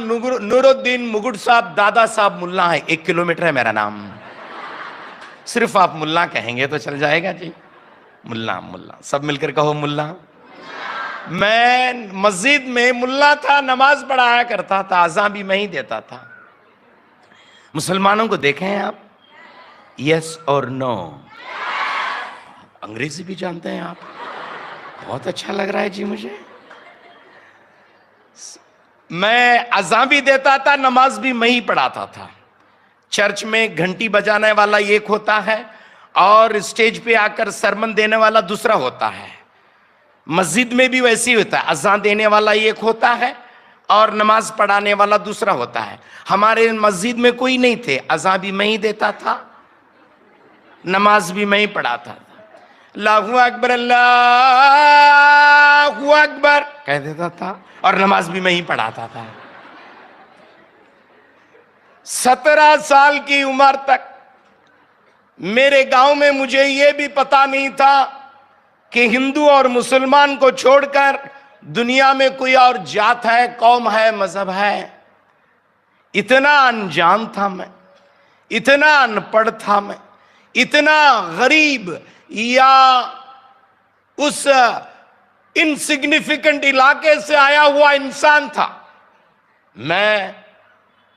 नूरुद्दीन मुगुट साहब दादा साहब मुल्ला है, 1 किलोमीटर है मेरा नाम। सिर्फ आप मुल्ला कहेंगे तो चल जाएगा जी। मुल्ला मुल्ला सब मिलकर कहो मुल्ला। मैं मस्जिद में मुल्ला था, नमाज पढ़ाया करता था, अज़ान भी मैं ही देता था। मुसलमानों को देखे हैं आप? यस और नो? अंग्रेजी भी जानते हैं आप? बहुत अच्छा लग रहा है जी मुझे। मैं अज़ान भी देता था, नमाज भी मैं ही पढ़ाता था। चर्च में घंटी बजाने वाला एक होता है और स्टेज पे आकर सरमन देने वाला दूसरा होता है। मस्जिद में भी वैसे ही होता है, अज़ान देने वाला एक होता है और नमाज पढ़ाने वाला दूसरा होता है। हमारे मस्जिद में कोई नहीं थे, अज़ान भी मैं ही देता था, नमाज भी मैं ही पढ़ाता था। अल्लाहु अकबर अल्लाहु अकबर कह देता था और नमाज भी मैं ही पढ़ाता था। 17 साल की उम्र तक मेरे गांव में मुझे यह भी पता नहीं था कि हिंदू और मुसलमान को छोड़कर दुनिया में कोई और जात है, कौम है, मजहब है। इतना अनजान था मैं, इतना अनपढ़ था मैं, इतना गरीब या उस इनसिग्निफिकेंट इलाके से आया हुआ इंसान था। मैं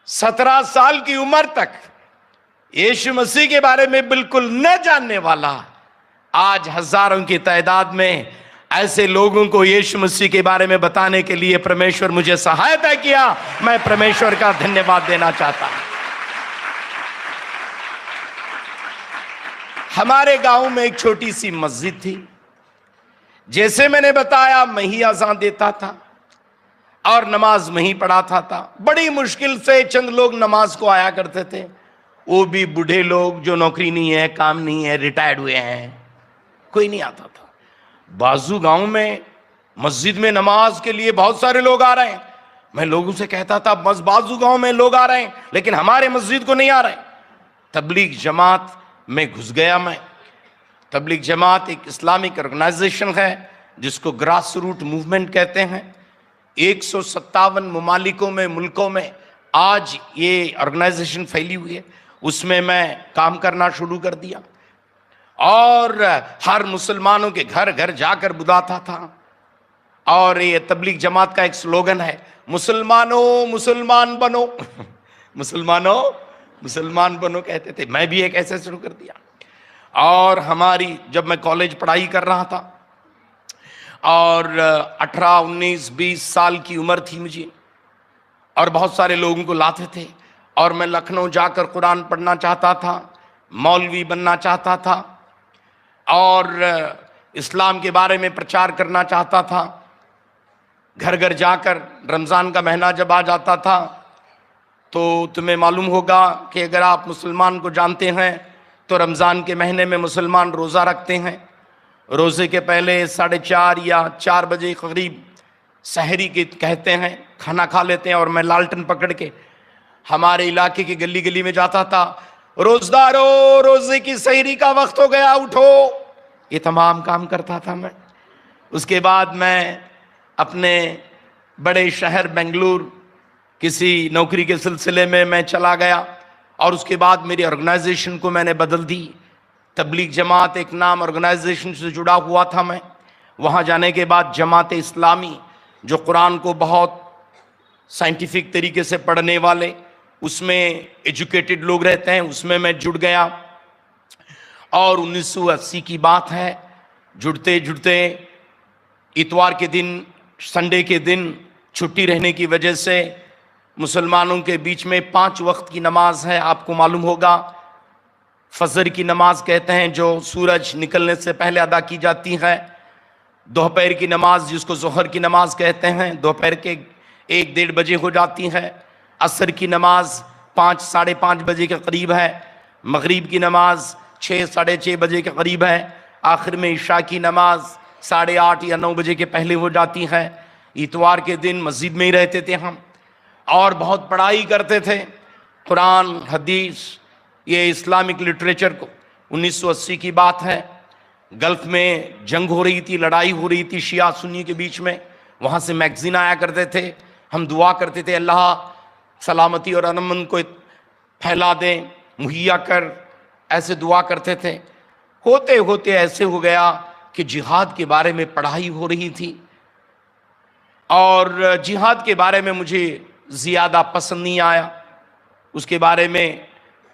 17 साल की उम्र तक यीशु मसीह के बारे में बिल्कुल न जानने वाला, आज हजारों की तादाद में ऐसे लोगों को यीशु मसीह के बारे में बताने के लिए परमेश्वर मुझे सहायता किया। मैं परमेश्वर का धन्यवाद देना चाहता हूं। हमारे गांव में एक छोटी सी मस्जिद थी। जैसे मैंने बताया, मैं ही अज़ान देता था और नमाज में ही पढ़ाता था। बड़ी मुश्किल से चंद लोग नमाज को आया करते थे, वो भी बूढ़े लोग जो नौकरी नहीं है, काम नहीं है, रिटायर्ड हुए हैं, कोई नहीं आता था। बाजू गांव में मस्जिद में नमाज के लिए बहुत सारे लोग आ रहे हैं। मैं लोगों से कहता था, बस बाजू गांव में लोग आ रहे हैं लेकिन हमारे मस्जिद को नहीं आ रहे। तबलीग जमात में घुस गया मैं। तबलीग जमात एक इस्लामिक ऑर्गेनाइजेशन है जिसको ग्रास रूट मूवमेंट कहते हैं। 157 ममालिकों में, मुल्कों में आज ये ऑर्गेनाइजेशन फैली हुई है। उसमें मैं काम करना शुरू कर दिया और हर मुसलमानों के घर घर जाकर बुलाता था। और ये तबलीग जमात का एक स्लोगन है, मुसलमानों मुसलमान बनो मुसलमानों मुसलमान बनो कहते थे। मैं भी एक ऐसे शुरू कर दिया। और हमारी, जब मैं कॉलेज पढ़ाई कर रहा था और 18, 19, 20 साल की उम्र थी मुझे, और बहुत सारे लोगों को लाते थे और मैं लखनऊ जाकर कुरान पढ़ना चाहता था, मौलवी बनना चाहता था और इस्लाम के बारे में प्रचार करना चाहता था। घर घर जाकर, रमज़ान का महीना जब आ जाता था तो तुम्हें मालूम होगा कि अगर आप मुसलमान को जानते हैं तो रमज़ान के महीने में मुसलमान रोज़ा रखते हैं। रोज़े के पहले 4:30 या 4 बजे करीब सहरी के कहते हैं, खाना खा लेते हैं और मैं लालटेन पकड़ के हमारे इलाके की गली गली में जाता था, रोज़दारों रोज़े की सहरी का वक्त हो गया, उठो। ये तमाम काम करता था मैं। उसके बाद मैं अपने बड़े शहर बेंगलुरु किसी नौकरी के सिलसिले में मैं चला गया और उसके बाद मेरी ऑर्गेनाइजेशन को मैंने बदल दी। तबलीग जमात एक नाम ऑर्गेनाइजेशन से जुड़ा हुआ था मैं। वहाँ जाने के बाद जमात इस्लामी, जो कुरान को बहुत साइंटिफिक तरीके से पढ़ने वाले, उसमें एजुकेटेड लोग रहते हैं, उसमें मैं जुड़ गया। और 1980 की बात है। जुड़ते जुड़ते इतवार के दिन, संडे के दिन छुट्टी रहने की वजह से मुसलमानों के बीच में 5 वक्त की नमाज है, आपको मालूम होगा। फजर की नमाज कहते हैं जो सूरज निकलने से पहले अदा की जाती है। दोपहर की नमाज जिसको जोहर की नमाज कहते हैं, दोपहर के 1-1:30 बजे हो जाती है। असर की नमाज 5, 5:30 बजे के करीब है। मगरिब की नमाज 6, 6:30 बजे के करीब है। आखिर में इशा की नमाज 8:30 या 9 बजे के पहले हो जाती है। इतवार के दिन मस्जिद में ही रहते थे हम और बहुत पढ़ाई करते थे, कुरान, हदीस, ये इस्लामिक लिटरेचर को। 1980 की बात है। गल्फ में जंग हो रही थी, लड़ाई हो रही थी शिया सुन्नी के बीच में। वहाँ से मैगजीन आया करते थे। हम दुआ करते थे, अल्लाह सलामती और अमन को फैला दें, मुहैया कर, ऐसे दुआ करते थे। होते होते ऐसे हो गया कि जिहाद के बारे में पढ़ाई हो रही थी और जिहाद के बारे में मुझे ज़्यादा पसंद नहीं आया। उसके बारे में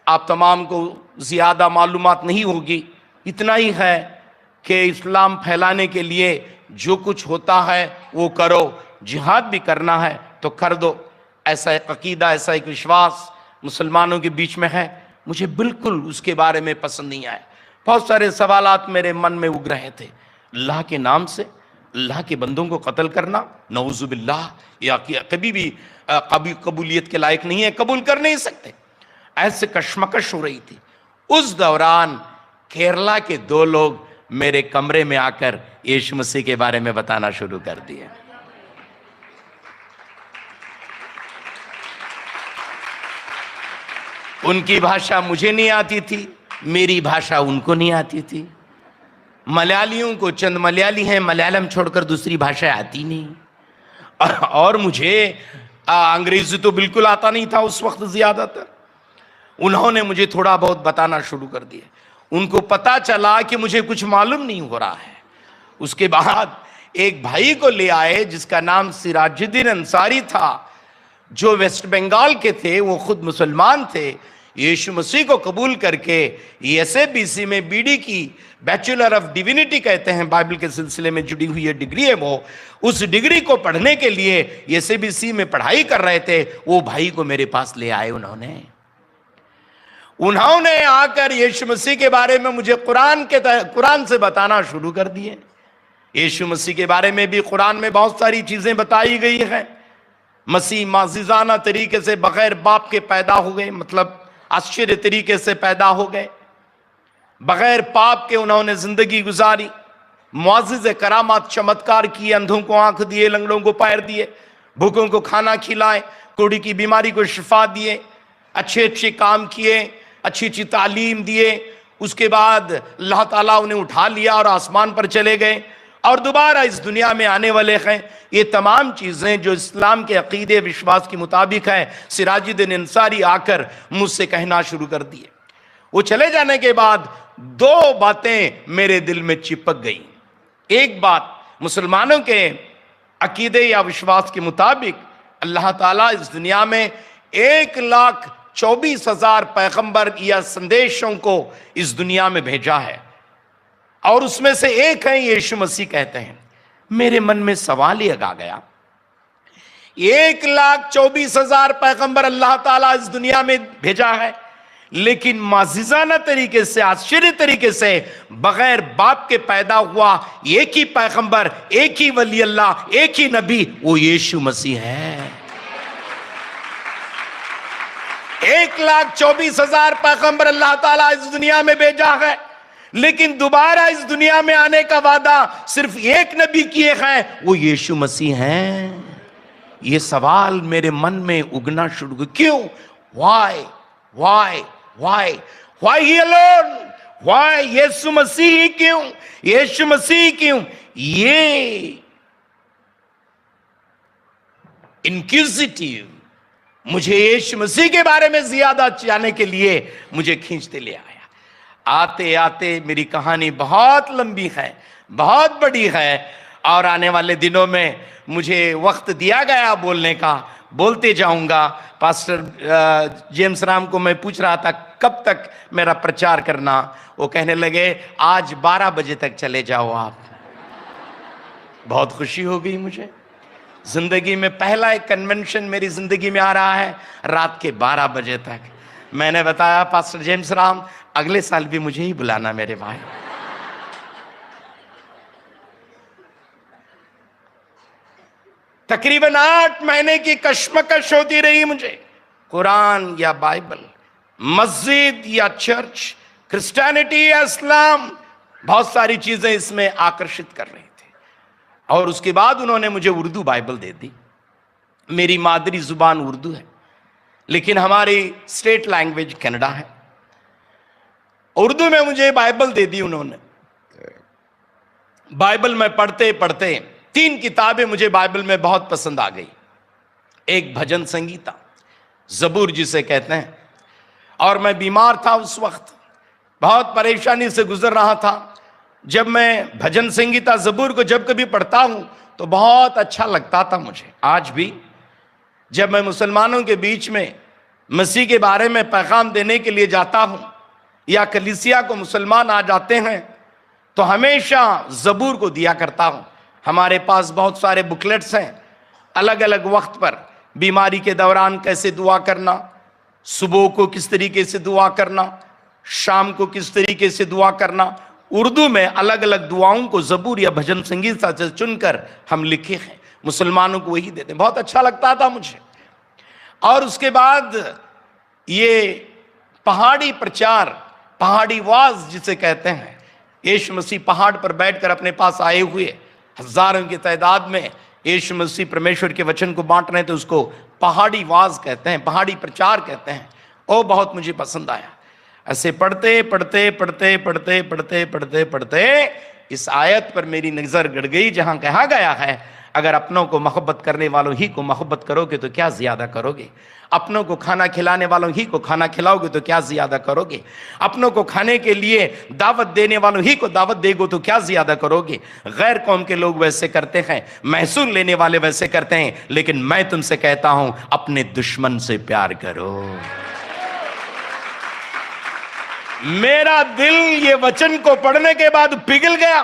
आप तमाम को ज़्यादा मालूमात नहीं होगी, इतना ही है कि इस्लाम फैलाने के लिए जो कुछ होता है वो करो, जिहाद भी करना है तो कर दो। ऐसा एक अकीदा, ऐसा एक विश्वास मुसलमानों के बीच में है। मुझे बिल्कुल उसके बारे में पसंद नहीं आया। बहुत सारे सवालात मेरे मन में उग रहे थे। अल्लाह के नाम से अल्लाह के बंदों को कत्ल करना, नऊजुबिल्लाह, या कभी भी कबूलियत के लायक नहीं है, कबूल कर नहीं सकते। ऐसे कशमकश हो रही थी। उस दौरान केरला के 2 लोग मेरे कमरे में आकर यीशु मसीह के बारे में बताना शुरू कर दिए। उनकी भाषा मुझे नहीं आती थी, मेरी भाषा उनको नहीं आती थी। मलयालियों को, चंद मलयाली हैं, मलयालम छोड़कर दूसरी भाषा आती नहीं। और मुझे अंग्रेजी तो बिल्कुल आता नहीं था उस वक्त ज्यादातर। उन्होंने मुझे थोड़ा बहुत बताना शुरू कर दिया। उनको पता चला कि मुझे कुछ मालूम नहीं हो रहा है। उसके बाद एक भाई को ले आए जिसका नाम सिराजुद्दीन अंसारी था, जो वेस्ट बंगाल के थे। वो खुद मुसलमान थे। यीशु मसीह को कबूल करके एसएबीसी में बीडी की, बैचलर ऑफ डिविनिटी कहते हैं, बाइबल के सिलसिले में जुड़ी हुई डिग्री है वो। उस डिग्री को पढ़ने के लिए एसएबीसी में पढ़ाई कर रहे थे। वो भाई को मेरे पास ले आए। उन्होंने आकर यीशु मसीह के बारे में मुझे कुरान से बताना शुरू कर दिए। यीशु मसीह के बारे में भी कुरान में बहुत सारी चीजें बताई गई है। मसीह माजिजाना तरीके से बगैर बाप के पैदा हो गए, मतलब आश्चर्य तरीके से पैदा हो गए। बगैर पाप के उन्होंने जिंदगी गुजारी। मुआजिज़े करामात, चमत्कार किए, अंधों को आंख दिए, लंगड़ों को पैर दिए, भूखों को खाना खिलाए, कोढ़ी की बीमारी को शिफा दिए, अच्छे अच्छे काम किए, अच्छी अच्छी तालीम दिए। उसके बाद अल्लाह ताला उन्हें उठा लिया और आसमान पर चले गए और दोबारा इस दुनिया में आने वाले हैं। ये तमाम चीजें जो इस्लाम के अकीदे विश्वास के मुताबिक है, सिराजुद्दीन अंसारी आकर मुझसे कहना शुरू कर दिए। वो चले जाने के बाद 2 बातें मेरे दिल में चिपक गई। एक बात, मुसलमानों के अकीदे या विश्वास के मुताबिक अल्लाह ताला इस दुनिया में 1,24,000 पैगंबर या संदेशों को इस दुनिया में भेजा है और उसमें से एक है यीशु मसीह कहते हैं। मेरे मन में सवाल ये आ गया, 1,24,000 पैगंबर अल्लाह ताला इस दुनिया में भेजा है, लेकिन माजिजाना तरीके से, आश्चर्य तरीके से बगैर बाप के पैदा हुआ एक ही पैगंबर, एक ही वली अल्लाह, एक ही नबी, वो यीशु मसीह है। 1,24,000 पैगंबर अल्लाह ताला इस दुनिया में भेजा है, लेकिन दोबारा इस दुनिया में आने का वादा सिर्फ एक नबी किए हैं, वो यीशु मसीह हैं। ये सवाल मेरे मन में उगना शुरू हुआ। क्यों? Why he alone? Why यीशु मसीह क्यों? यीशु मसीह क्यों? ये इंक्विजिटिव मुझे यीशु मसीह के बारे में ज्यादा जानने के लिए मुझे खींचते ले आया। आते आते मेरी कहानी बहुत लंबी है, बहुत बड़ी है और आने वाले दिनों में मुझे वक्त दिया गया बोलने का, बोलते जाऊंगा। पास्टर जेम्स राम को मैं पूछ रहा था कब तक मेरा प्रचार करना, वो कहने लगे आज 12 बजे तक चले जाओ आप। बहुत खुशी हो गई मुझे। जिंदगी में पहला एक कन्वेंशन मेरी जिंदगी में आ रहा है रात के 12 बजे तक। मैंने बताया पास्टर जेम्स राम अगले साल भी मुझे ही बुलाना मेरे भाई। तकरीबन 8 महीने की कश्मकश होती रही मुझे। कुरान या बाइबल, मस्जिद या चर्च, क्रिश्चियनिटी या इस्लाम, बहुत सारी चीजें इसमें आकर्षित कर रही थी। और उसके बाद उन्होंने मुझे उर्दू बाइबल दे दी। मेरी मादरी जुबान उर्दू है, लेकिन हमारी स्टेट लैंग्वेज कन्नड़ा है। उर्दू में मुझे बाइबल दे दी उन्होंने। बाइबल में पढ़ते पढ़ते 3 किताबें मुझे बाइबल में बहुत पसंद आ गई। एक भजन संगीता, जबूर जिसे कहते हैं। और मैं बीमार था उस वक्त, बहुत परेशानी से गुजर रहा था। जब मैं भजन संगीता जबूर को जब कभी पढ़ता हूं तो बहुत अच्छा लगता था मुझे। आज भी जब मैं मुसलमानों के बीच में मसीह के बारे में पैगाम देने के लिए जाता हूं या कलीसिया को मुसलमान आ जाते हैं तो हमेशा जबूर को दिया करता हूं। हमारे पास बहुत सारे बुकलेट्स हैं, अलग अलग वक्त पर बीमारी के दौरान कैसे दुआ करना, सुबह को किस तरीके से दुआ करना, शाम को किस तरीके से दुआ करना। उर्दू में अलग अलग दुआओं को जबूर या भजन संगीत से चुनकर हम लिखे हैं, मुसलमानों को वही देते हैं। बहुत अच्छा लगता था मुझे। और उसके बाद ये पहाड़ी प्रचार, पहाड़ी वाज जिसे कहते हैं, यीशु मसीह पहाड़ पर बैठकर अपने पास आए हुए हजारों की तादाद में यीशु मसीह परमेश्वर के वचन को बांट रहे थे, उसको पहाड़ी वाज कहते हैं, पहाड़ी प्रचार कहते हैं। ओ बहुत मुझे पसंद आया। ऐसे पढ़ते पढ़ते पढ़ते पढ़ते पढ़ते पढ़ते पढ़ते इस आयत पर मेरी नजर गड़ गई जहां कहा गया है, अगर अपनों को मोहब्बत करने वालों ही को मोहब्बत करोगे तो क्या ज्यादा करोगे, अपनों को खाना खिलाने वालों ही को खाना खिलाओगे तो क्या ज्यादा करोगे, अपनों को खाने के लिए दावत देने वालों ही को दावत देगो तो क्या ज्यादा करोगे। गैर कौम के लोग वैसे करते हैं, महसूल लेने वाले वैसे करते हैं, लेकिन मैं तुमसे कहता हूं अपने दुश्मन से प्यार करो। मेरा दिल ये वचन को पढ़ने के बाद पिघल गया,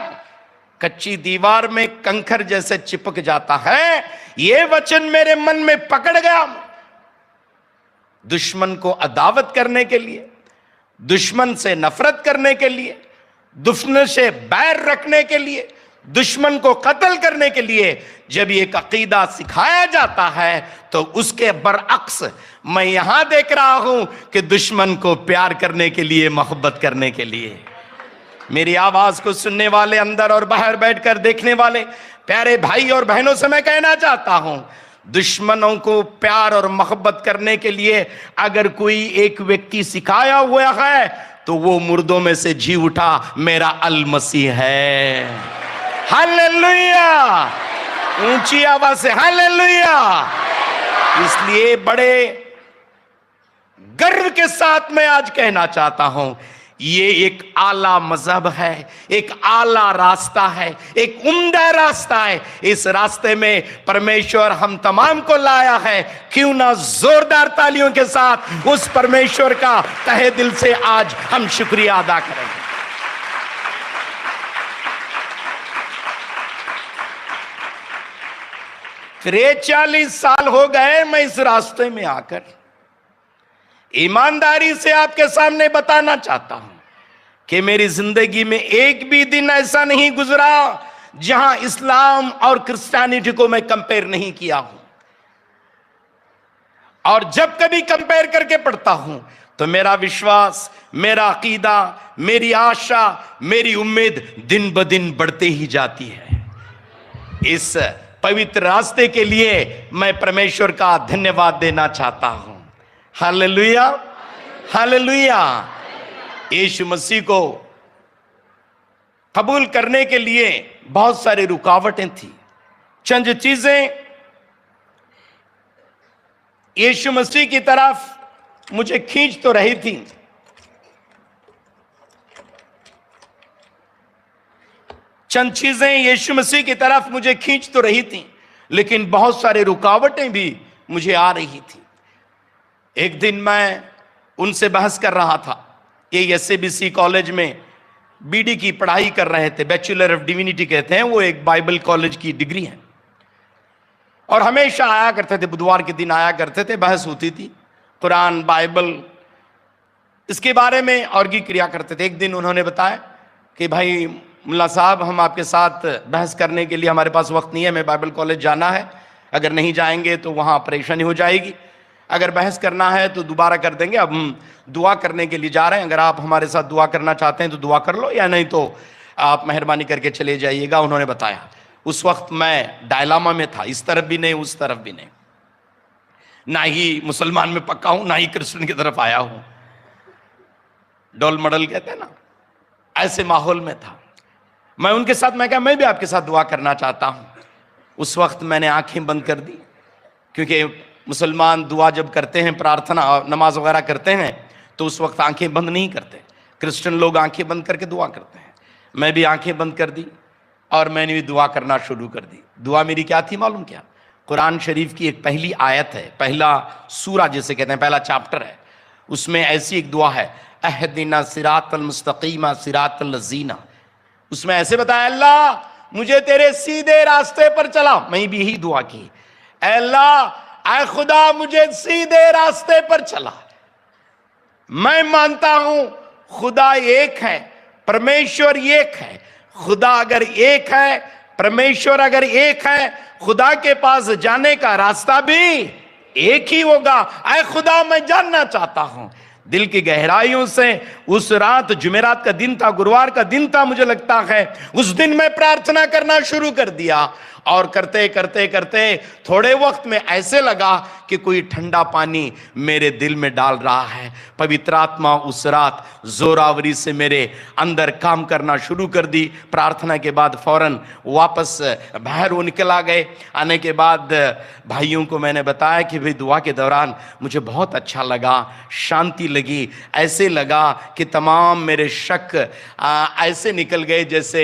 कच्ची दीवार में कंकर जैसे चिपक जाता है। ये वचन मेरे मन में पकड़ गया। दुश्मन को अदावत करने के लिए, दुश्मन से नफरत करने के लिए, दुश्मन से बैर रखने के लिए, दुश्मन को कत्ल करने के लिए जब ये अकीदा सिखाया जाता है तो उसके बरअक्स मैं यहां देख रहा हूं कि दुश्मन को प्यार करने के लिए, मोहब्बत करने के लिए। मेरी आवाज को सुनने वाले, अंदर और बाहर बैठकर देखने वाले प्यारे भाई और बहनों से मैं कहना चाहता हूं, दुश्मनों को प्यार और मोहब्बत करने के लिए अगर कोई एक व्यक्ति सिखाया हुआ है तो वो मुर्दों में से जी उठा मेरा अल मसीह है। हालेलुया, ऊंची आवाज से हालेलुया। इसलिए बड़े गर्व के साथ मैं आज कहना चाहता हूं, ये एक आला मजहब है, एक आला रास्ता है, एक उम्दा रास्ता है। इस रास्ते में परमेश्वर हम तमाम को लाया है। क्यों ना जोरदार तालियों के साथ उस परमेश्वर का तहे दिल से आज हम शुक्रिया अदा करेंगे। फिर 40 साल हो गए मैं इस रास्ते में आकर, ईमानदारी से आपके सामने बताना चाहता हूं कि मेरी जिंदगी में एक भी दिन ऐसा नहीं गुजरा जहां इस्लाम और क्रिश्चियनिटी को मैं कंपेयर नहीं किया हूं। और जब कभी कंपेयर करके पढ़ता हूं तो मेरा विश्वास, मेरा अकीदा, मेरी आशा, मेरी उम्मीद दिन ब दिन बढ़ते ही जाती है। इस पवित्र रास्ते के लिए मैं परमेश्वर का धन्यवाद देना चाहता हूं। Hallelujah, hallelujah. यीशु मसीह को कबूल करने के लिए बहुत सारी रुकावटें थी। चंद चीजें यीशु मसीह की तरफ मुझे खींच तो रही थी। चंद चीजें यीशु मसीह की तरफ मुझे खींच तो रही थी, लेकिन बहुत सारी रुकावटें भी मुझे आ रही थी। एक दिन मैं उनसे बहस कर रहा था। ये एसएबीसी कॉलेज में बीडी की पढ़ाई कर रहे थे, बैचलर ऑफ डिविनिटी कहते हैं, वो एक बाइबल कॉलेज की डिग्री है। और हमेशा आया करते थे, बुधवार के दिन आया करते थे, बहस होती थी कुरान, बाइबल, इसके बारे में आर्ग्यू किया करते थे। एक दिन उन्होंने बताया कि भाई मुल्ला साहब, हम आपके साथ बहस करने के लिए हमारे पास वक्त नहीं है, हमें बाइबल कॉलेज जाना है, अगर नहीं जाएंगे तो वहाँ परेशानी हो जाएगी, अगर बहस करना है तो दोबारा कर देंगे, अब हम दुआ करने के लिए जा रहे हैं, अगर आप हमारे साथ दुआ करना चाहते हैं तो दुआ कर लो, या नहीं तो आप मेहरबानी करके चले जाइएगा। उन्होंने बताया। उस वक्त मैं डायलामा में था, इस तरफ भी नहीं उस तरफ भी नहीं, ना ही मुसलमान में पक्का हूं ना ही क्रिश्चियन की तरफ आया हूं, डोल मडल कहते हैं ना, ऐसे माहौल में था। मैं उनके साथ, मैं कहा मैं भी आपके साथ दुआ करना चाहता हूं। उस वक्त मैंने आंखें बंद कर दी, क्योंकि मुसलमान दुआ जब करते हैं, प्रार्थना नमाज वगैरह करते हैं, तो उस वक्त आंखें बंद नहीं करते। क्रिश्चियन लोग आंखें बंद करके दुआ करते हैं। मैं भी आंखें बंद कर दी और मैंने भी दुआ करना शुरू कर दी। दुआ मेरी क्या थी मालूम क्या? कुरान शरीफ की एक पहली आयत है, पहला सूरा जिसे कहते हैं, पहला चैप्टर है, उसमें ऐसी एक दुआ है, अहदिना सिरातल मुस्तकीमा सिरातल लजीना। उसमें ऐसे बताया, अल्लाह मुझे तेरे सीधे रास्ते पर चला। मैं भी यही दुआ की, अल्लाह ऐ खुदा मुझे सीधे रास्ते पर चला। मैं मानता हूं खुदा एक है, परमेश्वर एक है। खुदा अगर एक है, परमेश्वर अगर एक है, खुदा के पास जाने का रास्ता भी एक ही होगा। ऐ खुदा मैं जानना चाहता हूं दिल की गहराइयों से। उस रात जुमेरात का दिन था, गुरुवार का दिन था मुझे लगता है, उस दिन मैं प्रार्थना करना शुरू कर दिया। और करते करते करते थोड़े वक्त में ऐसे लगा कि कोई ठंडा पानी मेरे दिल में डाल रहा है। पवित्र आत्मा उस रात जोरावरी से मेरे अंदर काम करना शुरू कर दी। प्रार्थना के बाद फौरन वापस बाहर वो निकल आ गए। आने के बाद भाइयों को मैंने बताया कि भाई दुआ के दौरान मुझे बहुत अच्छा लगा, शांति लगी, ऐसे लगा कि तमाम मेरे शक ऐसे निकल गए जैसे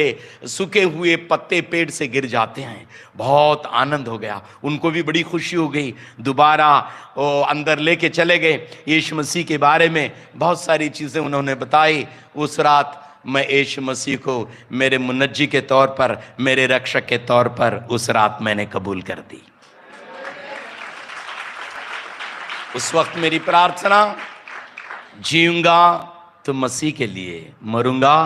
सूखे हुए पत्ते पेड़ से गिर जाते हैं। बहुत आनंद हो गया, उनको भी बड़ी खुशी हो गई। दोबारा वो अंदर लेके चले गए, यीशु मसीह के बारे में बहुत सारी चीज़ें उन्होंने बताई। उस रात मैं यीशु मसीह को मेरे मुनज्जी के तौर पर, मेरे रक्षक के तौर पर उस रात मैंने कबूल कर दी। उस वक्त मेरी प्रार्थना, जीऊंगा तो मसीह के लिए, मरूंगा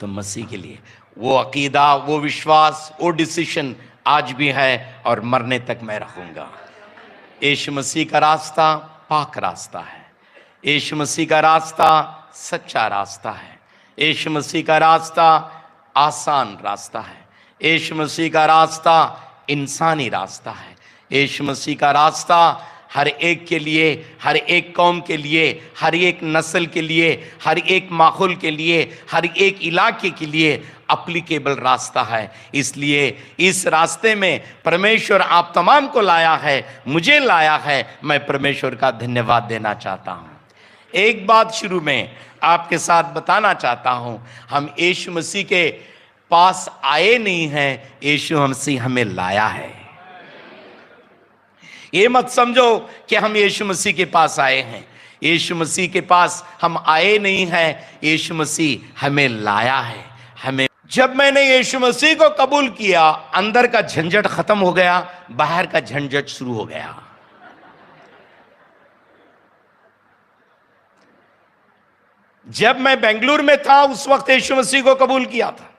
तो मसीह के लिए। वो अकीदा, वो विश्वास, वो डिसीजन आज भी है और मरने तक मैं रहूंगा। यीशु मसीह का रास्ता पाक रास्ता है। यीशु मसीह का रास्ता सच्चा रास्ता है। यीशु मसीह का रास्ता आसान रास्ता है। यीशु मसीह का रास्ता इंसानी रास्ता है। यीशु मसीह का रास्ता हर एक के लिए, हर एक कौम के लिए, हर एक नस्ल के लिए, हर एक माहौल के लिए, हर एक इलाके के लिए एप्लीकेबल रास्ता है। इसलिए इस रास्ते में परमेश्वर आप तमाम को लाया है, मुझे लाया है। मैं परमेश्वर का धन्यवाद देना चाहता हूँ। एक बात शुरू में आपके साथ बताना चाहता हूँ, हम यीशु मसीह के पास आए नहीं हैं, यीशु मसीह हमें लाया है। ये मत समझो कि हम यीशु मसीह के पास आए हैं। यीशु मसीह के पास हम आए नहीं हैं, यीशु मसीह हमें लाया है। हमें, जब मैंने यीशु मसीह को कबूल किया, अंदर का झंझट खत्म हो गया, बाहर का झंझट शुरू हो गया। जब मैं बेंगलुरु में था, उस वक्त यीशु मसीह को कबूल किया था।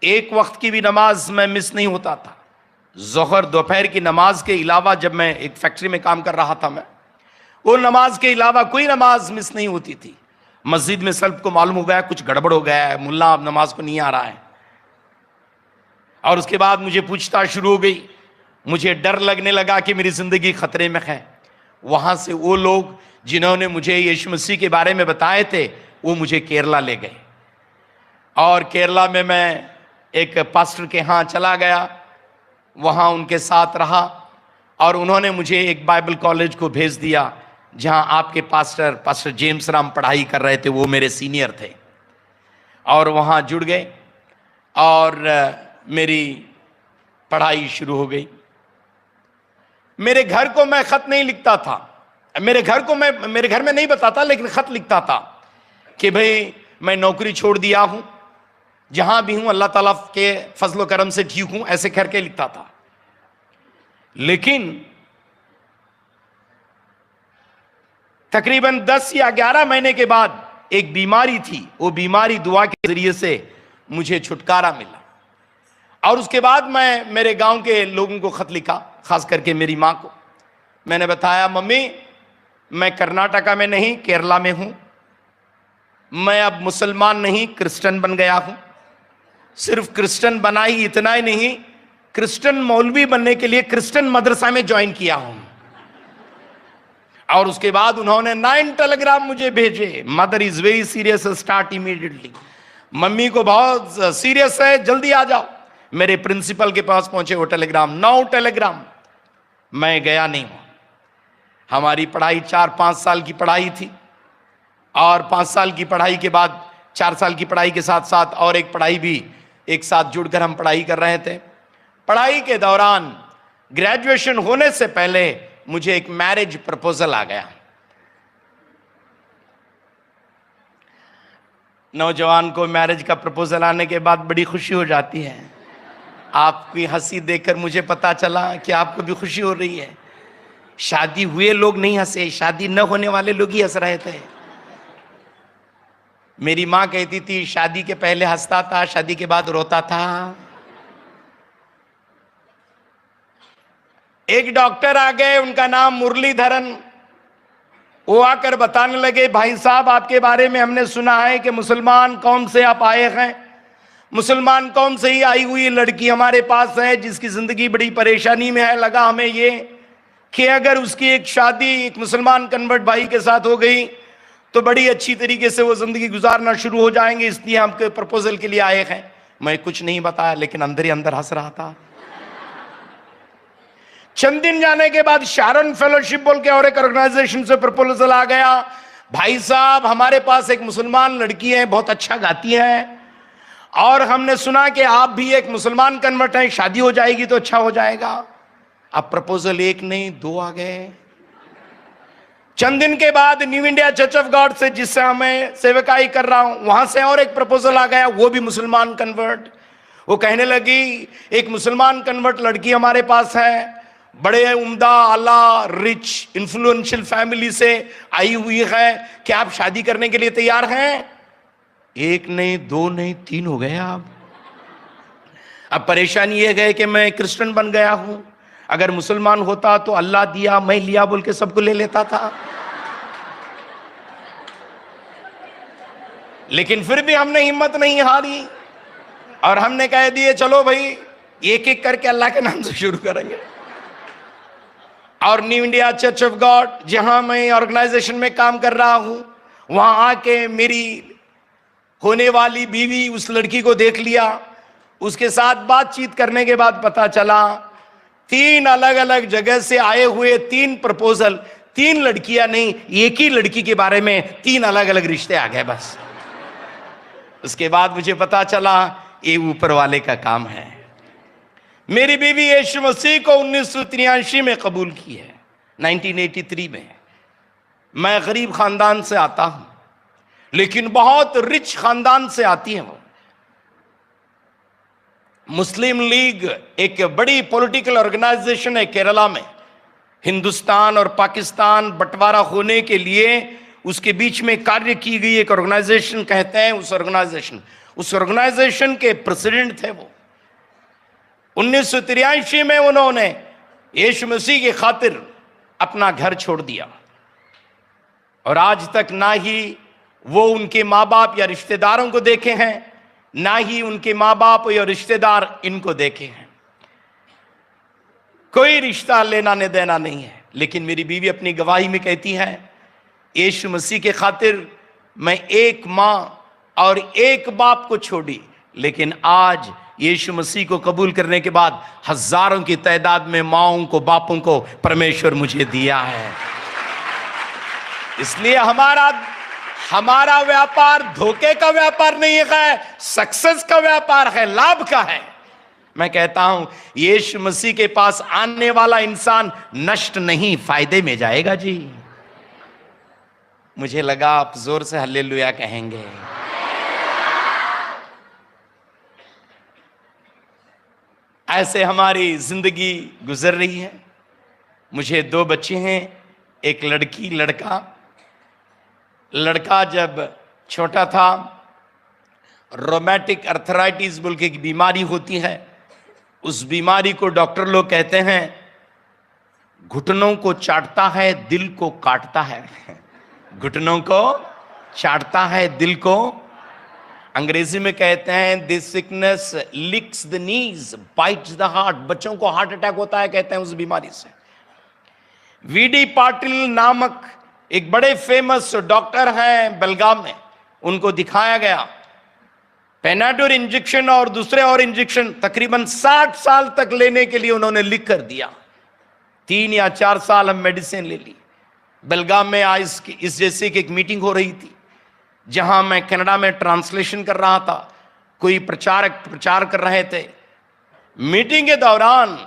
एक वक्त की भी नमाज मैं मिस नहीं होता था। जोहर दोपहर की नमाज के अलावा, जब मैं एक फैक्ट्री में काम कर रहा था, मैं वो नमाज के अलावा कोई नमाज मिस नहीं होती थी। मस्जिद में सबको मालूम हो गया कुछ गड़बड़ हो गया है, मुल्ला अब नमाज को नहीं आ रहा है। और उसके बाद मुझे पूछताछ शुरू हो गई। मुझे डर लगने लगा कि मेरी जिंदगी खतरे में है। वहां से वो लोग जिन्होंने मुझे यीशु मसीह के बारे में बताए थे, वो मुझे केरला ले गए। और केरला में मैं एक पास्टर के यहाँ चला गया, वहाँ उनके साथ रहा और उन्होंने मुझे एक बाइबल कॉलेज को भेज दिया जहाँ आपके पास्टर जेम्स राम पढ़ाई कर रहे थे। वो मेरे सीनियर थे और वहाँ जुड़ गए और मेरी पढ़ाई शुरू हो गई। मेरे घर को मैं खत नहीं लिखता था, मेरे घर में नहीं बताता, लेकिन खत लिखता था कि भाई मैं नौकरी छोड़ दिया हूं, जहां भी हूं अल्लाह ताला के फजलो करम से ठीक हूं, ऐसे करके लिखता था। लेकिन तकरीबन 10 या 11 महीने के बाद एक बीमारी थी। वो बीमारी दुआ के जरिए से मुझे छुटकारा मिला और उसके बाद मैं मेरे गांव के लोगों को खत लिखा, खास करके मेरी मां को। मैंने बताया, मम्मी मैं कर्नाटका में नहीं केरला में हूं, मैं अब मुसलमान नहीं क्रिश्चियन बन गया हूं। सिर्फ क्रिश्चियन बना ही इतना ही नहीं, क्रिश्चियन मौलवी बनने के लिए क्रिश्चियन मदरसा में ज्वाइन किया हूं। और उसके बाद उन्होंने 9 टेलीग्राम मुझे भेजे। Mother is very serious, start immediately. Mummy को बहुत सीरियस है, जल्दी आ जाओ। मेरे प्रिंसिपल के पास पहुंचे वो टेलीग्राम, 9 टेलीग्राम। मैं गया नहीं हूं। हमारी पढ़ाई 4-5 साल की पढ़ाई थी, और 5 साल की पढ़ाई के बाद 4 साल की पढ़ाई के साथ साथ और एक पढ़ाई भी एक साथ जुड़कर हम पढ़ाई कर रहे थे। पढ़ाई के दौरान ग्रेजुएशन होने से पहले मुझे एक मैरिज प्रपोजल आ गया। नौजवान को मैरिज का प्रपोजल आने के बाद बड़ी खुशी हो जाती है। आपकी हंसी देखकर मुझे पता चला कि आपको भी खुशी हो रही है। शादी हुए लोग नहीं हंसे, शादी न होने वाले लोग ही हंस रहे थे। मेरी मां कहती थी शादी के पहले हंसता था, शादी के बाद रोता था। एक डॉक्टर आ गए, उनका नाम मुरलीधरन। वो आकर बताने लगे, भाई साहब आपके बारे में हमने सुना है कि मुसलमान कौम से आप आए हैं। मुसलमान कौम से ही आई हुई लड़की हमारे पास है जिसकी जिंदगी बड़ी परेशानी में है। लगा हमें ये कि अगर उसकी एक शादी एक मुसलमान कन्वर्ट भाई के साथ हो गई तो बड़ी अच्छी तरीके से वो जिंदगी गुजारना शुरू हो जाएंगे, इसलिए हम प्रपोजल के लिए आए हैं। मैं कुछ नहीं बताया, लेकिन अंदर ही अंदर हंस रहा था। चंद दिन जाने के बाद शारन फेलोशिप बोल के और एक ऑर्गेनाइजेशन से प्रपोजल आ गया, भाई साहब हमारे पास एक मुसलमान लड़की है, बहुत अच्छा गाती है, और हमने सुना कि आप भी एक मुसलमान कन्वर्ट हैं, शादी हो जाएगी तो अच्छा हो जाएगा। अब प्रपोजल एक नहीं 2 आ गए। चंद दिन के बाद new India church of God से, जिससे मैं सेवकाई कर रहा हूं, वहां से और एक प्रपोजल आ गया, वो भी मुसलमान कन्वर्ट। वो कहने लगी एक मुसलमान कन्वर्ट लड़की हमारे पास है, बड़े उम्दा आला रिच इन्फ्लुएंशियल फैमिली से आई हुई है, क्या आप शादी करने के लिए तैयार हैं? 1 नहीं 2 नहीं 3 हो गए। अब परेशानी ये है कि मैं क्रिश्चियन बन गया हूं। अगर मुसलमान होता तो अल्लाह दिया मैं लिया बोल के सबको ले लेता था, लेकिन फिर भी हमने हिम्मत नहीं हारी और हमने कह दिए चलो भाई एक एक करके अल्लाह के नाम से शुरू करेंगे। और new India church of God, जहां मैं ऑर्गेनाइजेशन में काम कर रहा हूं, वहां आके मेरी होने वाली बीवी उस लड़की को देख लिया। उसके साथ बातचीत करने के बाद पता चला 3 अलग अलग जगह से आए हुए 3 प्रपोजल, 3 लड़कियां नहीं, एक ही लड़की के बारे में 3 अलग अलग रिश्ते आ गए बस। उसके बाद मुझे पता चला ये ऊपर वाले का काम है। मेरी बीवी यीशु मसीह को 1983 में कबूल की है, 1983 में। मैं गरीब खानदान से आता हूं, लेकिन बहुत रिच खानदान से आती है वो। मुस्लिम लीग एक बड़ी पॉलिटिकल ऑर्गेनाइजेशन है केरला में। हिंदुस्तान और पाकिस्तान बंटवारा होने के लिए उसके बीच में कार्य की गई एक ऑर्गेनाइजेशन कहते हैं उस ऑर्गेनाइजेशन के प्रेसिडेंट थे वो। 1983 में उन्होंने यीशु मसीह की खातिर अपना घर छोड़ दिया, और आज तक ना ही वो उनके माँ बाप या रिश्तेदारों को देखे हैं, ना ही उनके माँ बाप या रिश्तेदार इनको देखे हैं। कोई रिश्ता लेना न देना नहीं है। लेकिन मेरी बीवी अपनी गवाही में कहती है, यीशु मसीह के खातिर मैं एक माँ और एक बाप को छोड़ी, लेकिन आज यीशु मसीह को कबूल करने के बाद हजारों की तादाद में माँओं को बापों को परमेश्वर मुझे दिया है। इसलिए हमारा व्यापार धोखे का व्यापार नहीं है, सक्सेस का व्यापार है, लाभ का है। मैं कहता हूं यीशु मसीह के पास आने वाला इंसान नष्ट नहीं फायदे में जाएगा जी। मुझे लगा आप जोर से हालेलुया कहेंगे। ऐसे हमारी जिंदगी गुजर रही है। मुझे 2 बच्चे हैं, एक लड़की लड़का। लड़का जब छोटा था, रोमैटिक अर्थराइटिस बोल के एक बीमारी होती है। उस बीमारी को डॉक्टर लोग कहते हैं घुटनों को चाटता है, दिल को काटता है। घुटनों को चाटता है, दिल को, अंग्रेजी में कहते हैं this sickness लिक्स the knees bytes the heart. बच्चों को हार्ट अटैक होता है कहते हैं उस बीमारी से। वीडी पाटिल नामक एक बड़े फेमस डॉक्टर हैं बेलगाम में, उनको दिखाया गया। पेनाडोर इंजेक्शन और दूसरे और इंजेक्शन तकरीबन 60 साल तक लेने के लिए उन्होंने लिख कर दिया। 3 या 4 साल हम मेडिसिन ले ली। बेलगाम में आज इस जैसे की एक मीटिंग हो रही थी, जहां मैं कनाडा में ट्रांसलेशन कर रहा था। कोई प्रचारक प्रचार कर रहे थे। मीटिंग के दौरान,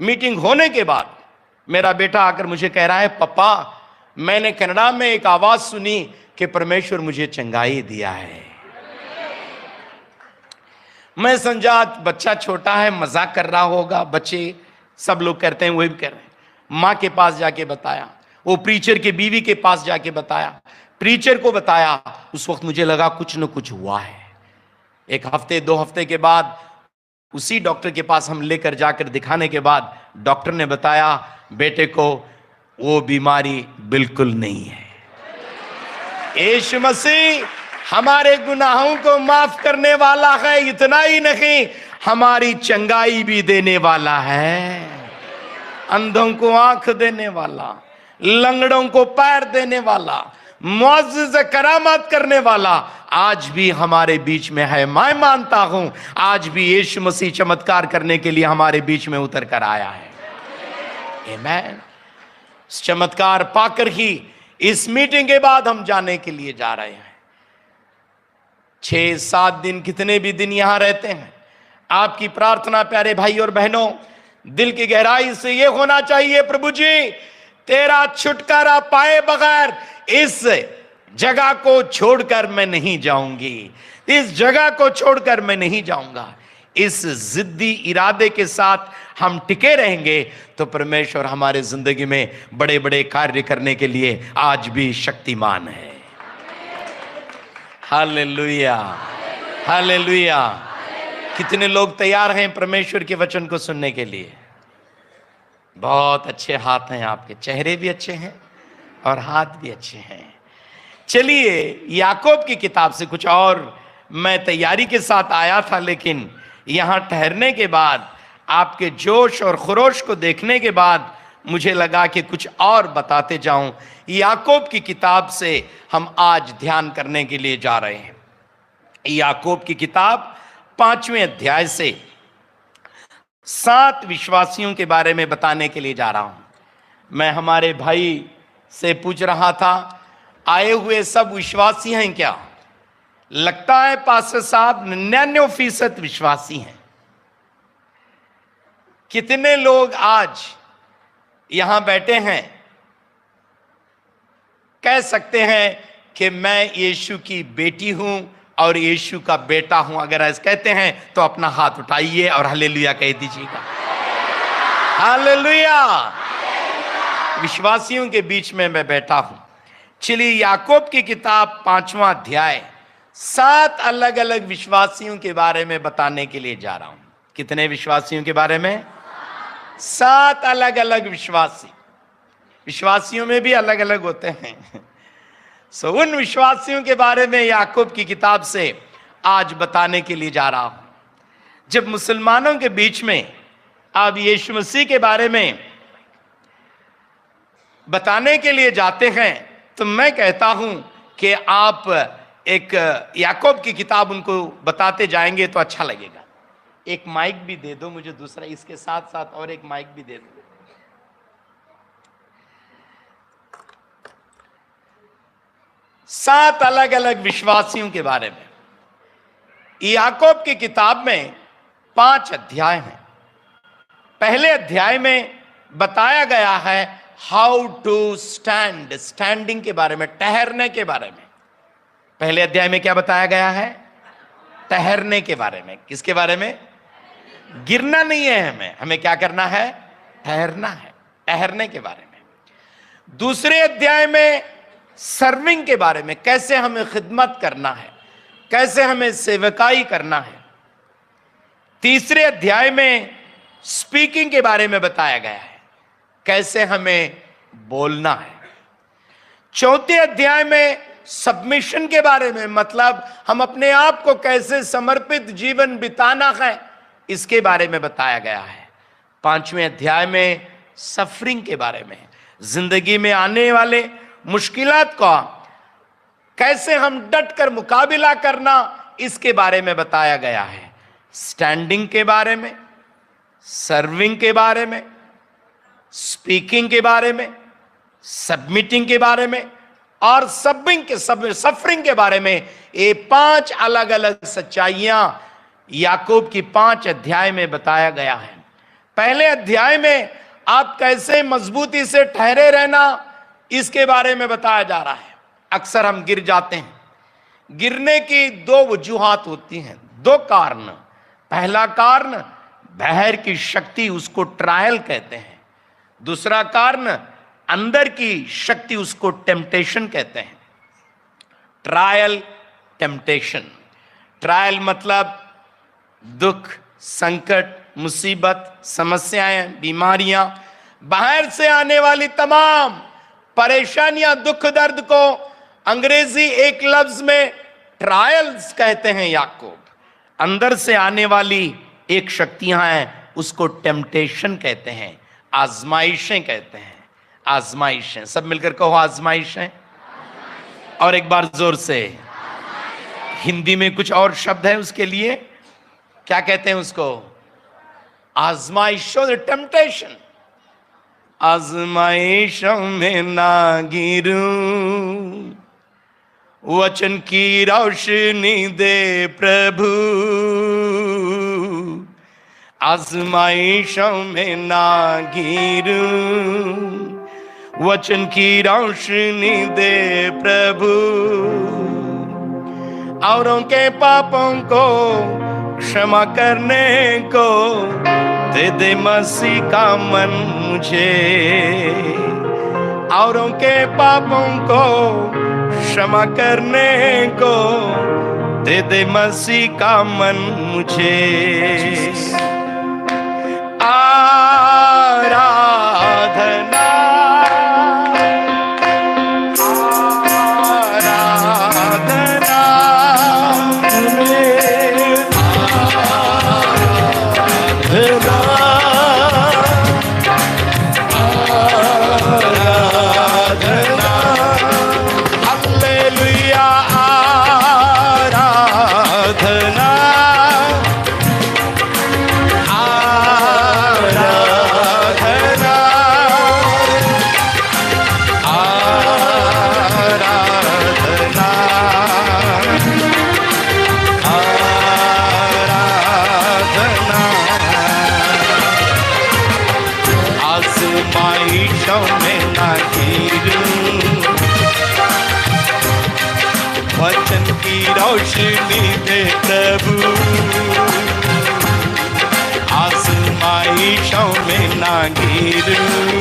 मीटिंग होने के बाद मेरा बेटा आकर मुझे कह रहा है, पापा मैंने कनाडा में एक आवाज सुनी कि परमेश्वर मुझे चंगाई दिया है। मैं समझा बच्चा छोटा है, मजाक कर रहा होगा। बच्चे सब लोग करते हैं, वही भी कर रहे हैं। मां के पास जाके बताया, वो प्रीचर के बीवी के पास जाके बताया, प्रीचर को बताया। उस वक्त मुझे लगा कुछ न कुछ हुआ है। एक हफ्ते 2 हफ्ते के बाद उसी डॉक्टर के पास हम लेकर जाकर दिखाने के बाद डॉक्टर ने बताया, बेटे को वो बीमारी बिल्कुल नहीं है। यीशु मसीह हमारे गुनाहों को माफ करने वाला है। इतना ही नहीं, हमारी चंगाई भी देने वाला है। अंधों को आंख देने वाला, लंगड़ों को पैर देने वाला, मुअज्जिज़ करामत करने वाला आज भी हमारे बीच में है। मैं मानता हूं आज भी यीशु मसीह चमत्कार करने के लिए हमारे बीच में उतर कर आया है। आमीन। इस चमत्कार पाकर ही इस मीटिंग के बाद हम जाने के लिए जा रहे हैं। 6-7 दिन, कितने भी दिन यहां रहते हैं, आपकी प्रार्थना प्यारे भाई और बहनों, दिल की गहराई से यह होना चाहिए, प्रभु जी तेरा छुटकारा पाए बगैर इस जगह को छोड़कर मैं नहीं जाऊंगी, इस जगह को छोड़कर मैं नहीं जाऊंगा। इस जिद्दी इरादे के साथ हम टिके रहेंगे तो परमेश्वर हमारे जिंदगी में बड़े बड़े कार्य करने के लिए आज भी शक्तिमान है। Hallelujah, hallelujah. कितने लोग तैयार हैं परमेश्वर के वचन को सुनने के लिए? बहुत अच्छे हाथ हैं आपके, चेहरे भी अच्छे हैं और हाथ भी अच्छे हैं। चलिए याकूब की किताब से कुछ और, मैं तैयारी के साथ आया था, लेकिन यहां ठहरने के बाद, आपके जोश और खरोश को देखने के बाद मुझे लगा कि कुछ और बताते जाऊं। याकूब की किताब से हम आज ध्यान करने के लिए जा रहे हैं। याकूब की किताब 5वें अध्याय से 7 विश्वासियों के बारे में बताने के लिए जा रहा हूं। मैं हमारे भाई से पूछ रहा था, आए हुए सब विश्वासी हैं क्या? लगता है पास्टर साहब 99% विश्वासी हैं। कितने लोग आज यहां बैठे हैं कह सकते हैं कि मैं यीशु की बेटी हूं और यीशु का बेटा हूं? अगर ऐसा कहते हैं तो अपना हाथ उठाइए और हालेलुया कह दीजिएगा। हालेलुया। विश्वासियों के बीच में मैं बैठा हूं। चलिए याकूब की किताब 5वां अध्याय 7 अलग अलग विश्वासियों के बारे में बताने के लिए जा रहा हूं। कितने विश्वासियों के बारे में? 7 अलग अलग विश्वासी। विश्वासियों में भी अलग अलग होते हैं। सो उन विश्वासियों के बारे में याकूब की किताब से आज बताने के लिए जा रहा हूं। जब मुसलमानों के बीच में आप यीशु मसीह के बारे में बताने के लिए जाते हैं तो मैं कहता हूं कि आप एक याकूब की किताब उनको बताते जाएंगे तो अच्छा लगेगा। एक माइक भी दे दो मुझे दूसरा, इसके साथ साथ और एक माइक भी दे दो। 7 अलग अलग विश्वासियों के बारे में याकूब की किताब में 5 अध्याय हैं। पहले अध्याय में बताया गया है हाउ टू स्टैंड, स्टैंडिंग के बारे में, ठहरने के बारे में। पहले अध्याय में क्या बताया गया है? ठहरने के बारे में। किसके बारे में? गिरना नहीं है हमें, हमें क्या करना है? ठहरना है, ठहरने के बारे में। दूसरे अध्याय में सर्विंग के बारे में, कैसे हमें खिदमत करना है, कैसे हमें सेवकाई करना है। तीसरे अध्याय में स्पीकिंग के बारे में बताया गया है, कैसे हमें बोलना है। चौथे अध्याय में सबमिशन के बारे में, मतलब हम अपने आप को कैसे समर्पित जीवन बिताना है, इसके बारे में बताया गया है। 5वें अध्याय में सफरिंग के बारे में, जिंदगी में आने वाले मुश्किलात का कैसे हम डट कर मुकाबला करना, इसके बारे में बताया गया है। स्टैंडिंग के बारे में, सर्विंग के बारे में, स्पीकिंग के बारे में, सबमिटिंग के बारे में और सफरिंग के बारे में। ये 5 अलग अलग सच्चाइयां याकूब की 5 अध्याय में बताया गया है। पहले अध्याय में आप कैसे मजबूती से ठहरे रहना, इसके बारे में बताया जा रहा है। अक्सर हम गिर जाते हैं। गिरने की 2 वजूहात होती हैं, 2 कारण। पहला कारण बाहर की शक्ति, उसको ट्रायल कहते हैं। दूसरा कारण अंदर की शक्ति, उसको टेम्पटेशन कहते हैं। Trial, temptation. ट्रायल मतलब दुख, संकट, मुसीबत, समस्याएं, बीमारियां, बाहर से आने वाली तमाम परेशानियां, दुख दर्द को अंग्रेजी एक लफ्ज में ट्रायल्स कहते हैं याकूब। अंदर से आने वाली एक शक्तियां हैं, उसको टेम्पटेशन कहते हैं, आजमाइशें कहते हैं। आजमाइशें, सब मिलकर कहो आजमाइशें। और एक बार जोर से। हिंदी में कुछ और शब्द है उसके लिए, क्या कहते हैं उसको? आजमाइशों, टेम्पटेशन। आजमाइशों में ना गिरूं, वचन की रोशनी दे प्रभु। आजमाइशों में ना गिरूं, वचन की रोशनी दे प्रभु। औरों के पापों को क्षमा करने को दे दे मसीह का मन मुझे। औरों के पापों को क्षमा करने को दे दे मसीह का मन मुझे। आराधना, वचन की रोशनी दे प्रभु। आजमाइशों में ना गिरूं,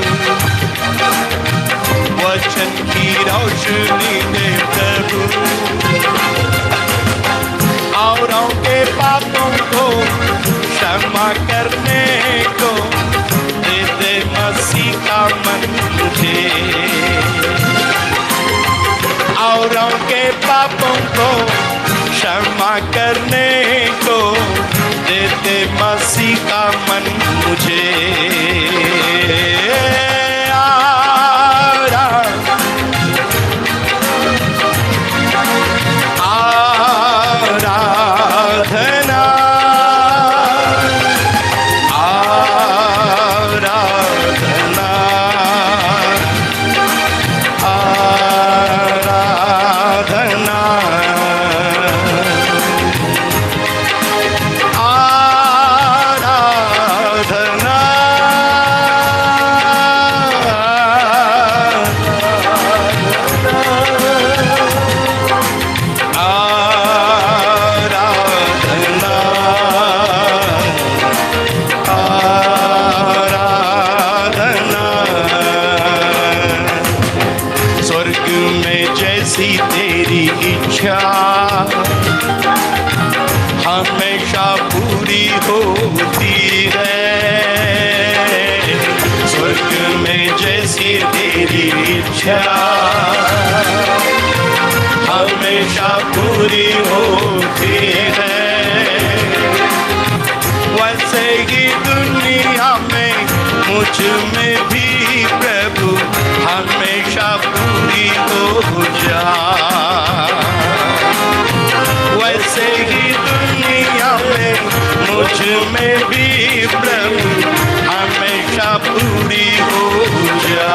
वचन की रोशनी दे प्रभु। औरों के पापों को क्षमा करने को दे दे मसीह का मन मुझे। औरों के पापों को क्षमा करने को दे दे मसीह का मन मुझे। हमेशा पूरी होती है। स्वर्ग में जैसी तेरी इच्छा हमेशा पूरी होती है, वैसे ही दुनिया में मुझ में भी प्रभु हमेशा पूरी हो जा। वैसे ही दुनिया में मुझ में भी प्रभु हमेशा पूरी हो जा।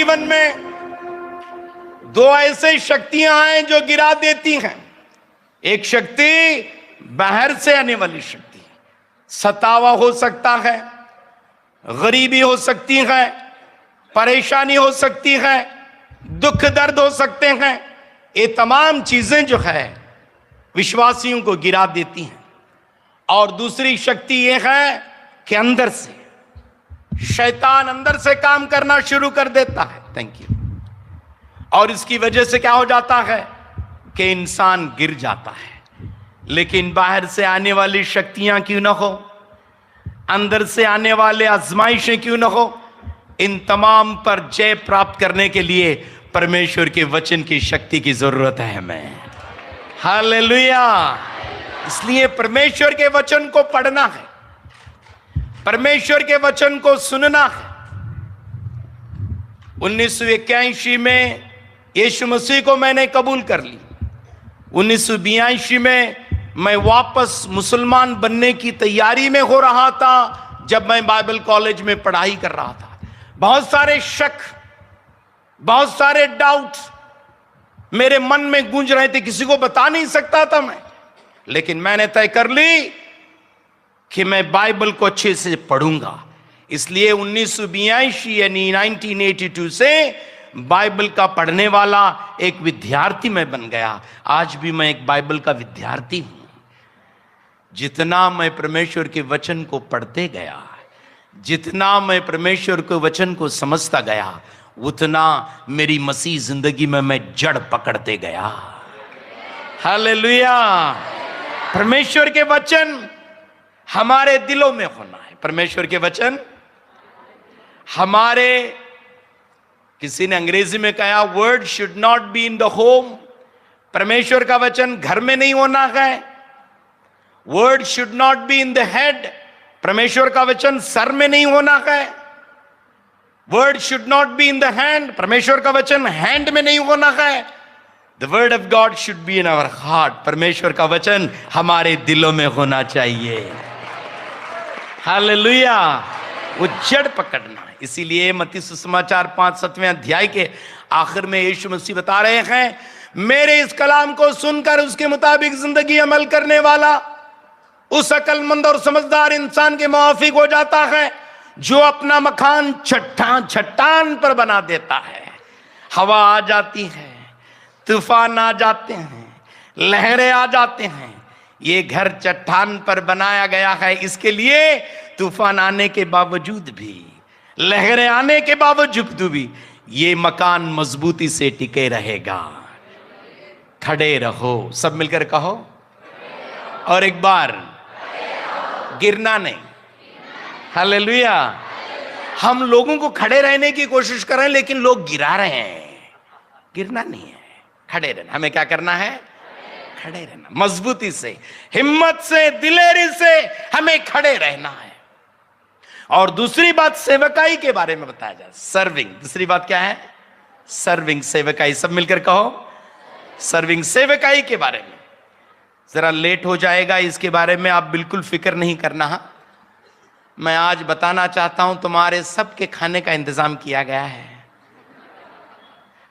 जीवन में दो ऐसे शक्तियां हैं जो गिरा देती हैं। एक शक्ति बाहर से आने वाली शक्ति, सतावा हो सकता है, गरीबी हो सकती है, परेशानी हो सकती है, दुख दर्द हो सकते हैं। ये तमाम चीजें जो है विश्वासियों को गिरा देती हैं। और दूसरी शक्ति ये है कि अंदर से शैतान अंदर से काम करना शुरू कर देता है। Thank you. और इसकी वजह से क्या हो जाता है कि इंसान गिर जाता है। लेकिन बाहर से आने वाली शक्तियां क्यों ना हो, अंदर से आने वाले आजमाइशें क्यों ना हो, इन तमाम पर जय प्राप्त करने के लिए परमेश्वर के वचन की शक्ति की जरूरत है हमें। हालेलुया। इसलिए परमेश्वर के वचन को पढ़ना है, परमेश्वर के वचन को सुनना है। 1981 में यीशु मसीह को मैंने कबूल कर ली। 1982 में मैं वापस मुसलमान बनने की तैयारी में हो रहा था, जब मैं बाइबल कॉलेज में पढ़ाई कर रहा था। बहुत सारे शक, बहुत सारे डाउट मेरे मन में गूंज रहे थे, किसी को बता नहीं सकता था मैं। लेकिन मैंने तय कर ली कि मैं बाइबल को अच्छे से पढ़ूंगा। इसलिए 1982 यानी 1982 से बाइबल का पढ़ने वाला एक विद्यार्थी मैं बन गया। आज भी मैं एक बाइबल का विद्यार्थी हूं। जितना मैं परमेश्वर के वचन को पढ़ते गया, जितना मैं परमेश्वर के वचन को समझता गया, उतना मेरी मसीह जिंदगी में मैं जड़ पकड़ते गया। हालेलुया। परमेश्वर के वचन हमारे दिलों में होना है। परमेश्वर के वचन हमारे, किसी ने अंग्रेजी में कहा word should not be in the home. परमेश्वर का वचन घर में नहीं होना है। Word should not be in the head. परमेश्वर का वचन सर में नहीं होना है। Word should not be in the hand. परमेश्वर का वचन हैंड में नहीं होना है। The word of God should be in our heart. परमेश्वर का वचन हमारे दिलों में होना चाहिए। हालेलुया। वो जड़ पकड़ना है। इसीलिए मत्ती सुसमाचार 5-7वें अध्याय के आखिर में यीशु मसीह बता रहे हैं, मेरे इस कलाम को सुनकर उसके मुताबिक जिंदगी अमल करने वाला उस अक्लमंद और समझदार इंसान के मुआफिक हो जाता है, जो अपना मकान चट्टान पर बना देता है। हवा आ जाती है, तूफान आ जाते हैं, लहरें आ जाते हैं। ये घर चट्टान पर बनाया गया है, इसके लिए तूफान आने के बावजूद भी, लहरें आने के बावजूद भी ये मकान मजबूती से टिके रहेगा। खड़े रहो, सब मिलकर कहो। और एक बार, गिरना नहीं। हालेलुया। हम लोगों को खड़े रहने की कोशिश कर रहे हैं, लेकिन लोग गिरा रहे हैं। गिरना नहीं है, खड़े रहना। हमें क्या करना है? खड़े रहना, मजबूती से, हिम्मत से, दिलेरी से हमें खड़े रहना है। और दूसरी बात सेवकाई के बारे में बताया जाए, सर्विंग। दूसरी बात क्या है? सर्विंग, सेवकाई। सब मिलकर कहो, सर्विंग, सेवकाई के बारे में। जरा लेट हो जाएगा, इसके बारे में आप बिल्कुल फिक्र नहीं करना। मैं आज बताना चाहता हूं, तुम्हारे सबके खाने का इंतजाम किया गया है।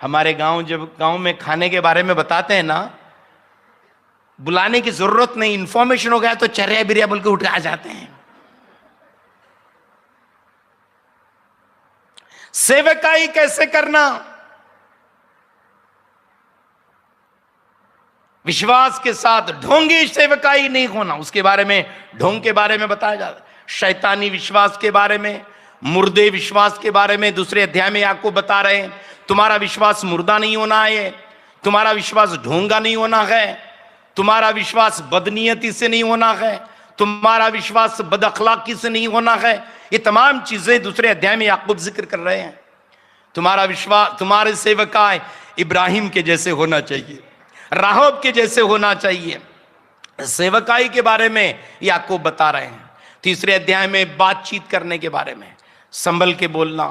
हमारे गांव, जब गांव में खाने के बारे में बताते हैं ना, बुलाने की जरूरत नहीं, इंफॉर्मेशन हो गया तो चर्या बिरिया बोल के उठ आ जाते हैं। सेवकाई कैसे करना, विश्वास के साथ, ढोंगी सेवकाई नहीं होना, उसके बारे में, ढोंग के बारे में बताया जाता है। शैतानी विश्वास के बारे में, मुर्दे विश्वास के बारे में दूसरे अध्याय में आपको बता रहे हैं। तुम्हारा विश्वास मुर्दा नहीं होना है, तुम्हारा विश्वास ढोंगा नहीं होना है, तुम्हारा विश्वास बदनीयती से नहीं होना है, तुम्हारा विश्वास बदअखलाकी से नहीं होना है। ये तमाम चीजें दूसरे अध्याय में याकूब जिक्र कर रहे हैं। तुम्हारा विश्वास, तुम्हारे सेवकाई इब्राहिम के जैसे होना चाहिए, राहब के जैसे होना चाहिए। सेवकाई के बारे में याकूब बता रहे हैं। तीसरे अध्याय में बातचीत करने के बारे में, संभल के बोलना,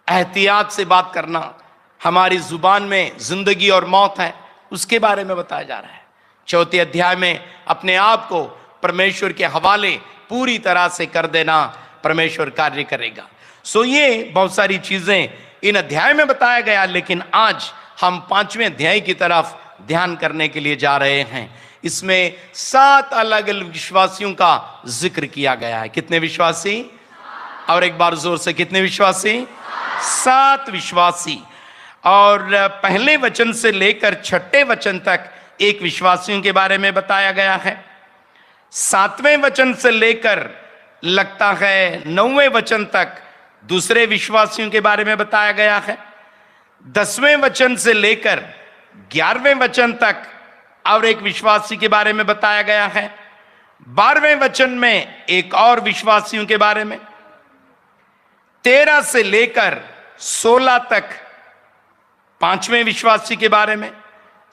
एहतियात से बात करना, हमारी जुबान में जिंदगी और मौत है, उसके बारे में बताया जा रहा है। चौथे अध्याय में अपने आप को परमेश्वर के हवाले पूरी तरह से कर देना, परमेश्वर कार्य करेगा। सो ये बहुत सारी चीजें इन अध्याय में बताया गया, लेकिन आज हम 5वें अध्याय की तरफ ध्यान करने के लिए जा रहे हैं। इसमें 7 अलग अलग विश्वासियों का जिक्र किया गया है। कितने विश्वासी? और एक बार जोर से, कितने विश्वासी? 7 विश्वासी। और पहले वचन से लेकर 6ठे वचन तक एक विश्वासियों के बारे में बताया गया है। 7वें वचन से लेकर लगता है 9वें वचन तक दूसरे विश्वासियों के बारे में बताया गया है। 10वें वचन से लेकर 11वें वचन तक और एक विश्वासी के बारे में बताया गया है। 12वें वचन में एक और विश्वासियों के बारे में। 13 से लेकर 16 तक 5वें विश्वासी के बारे में।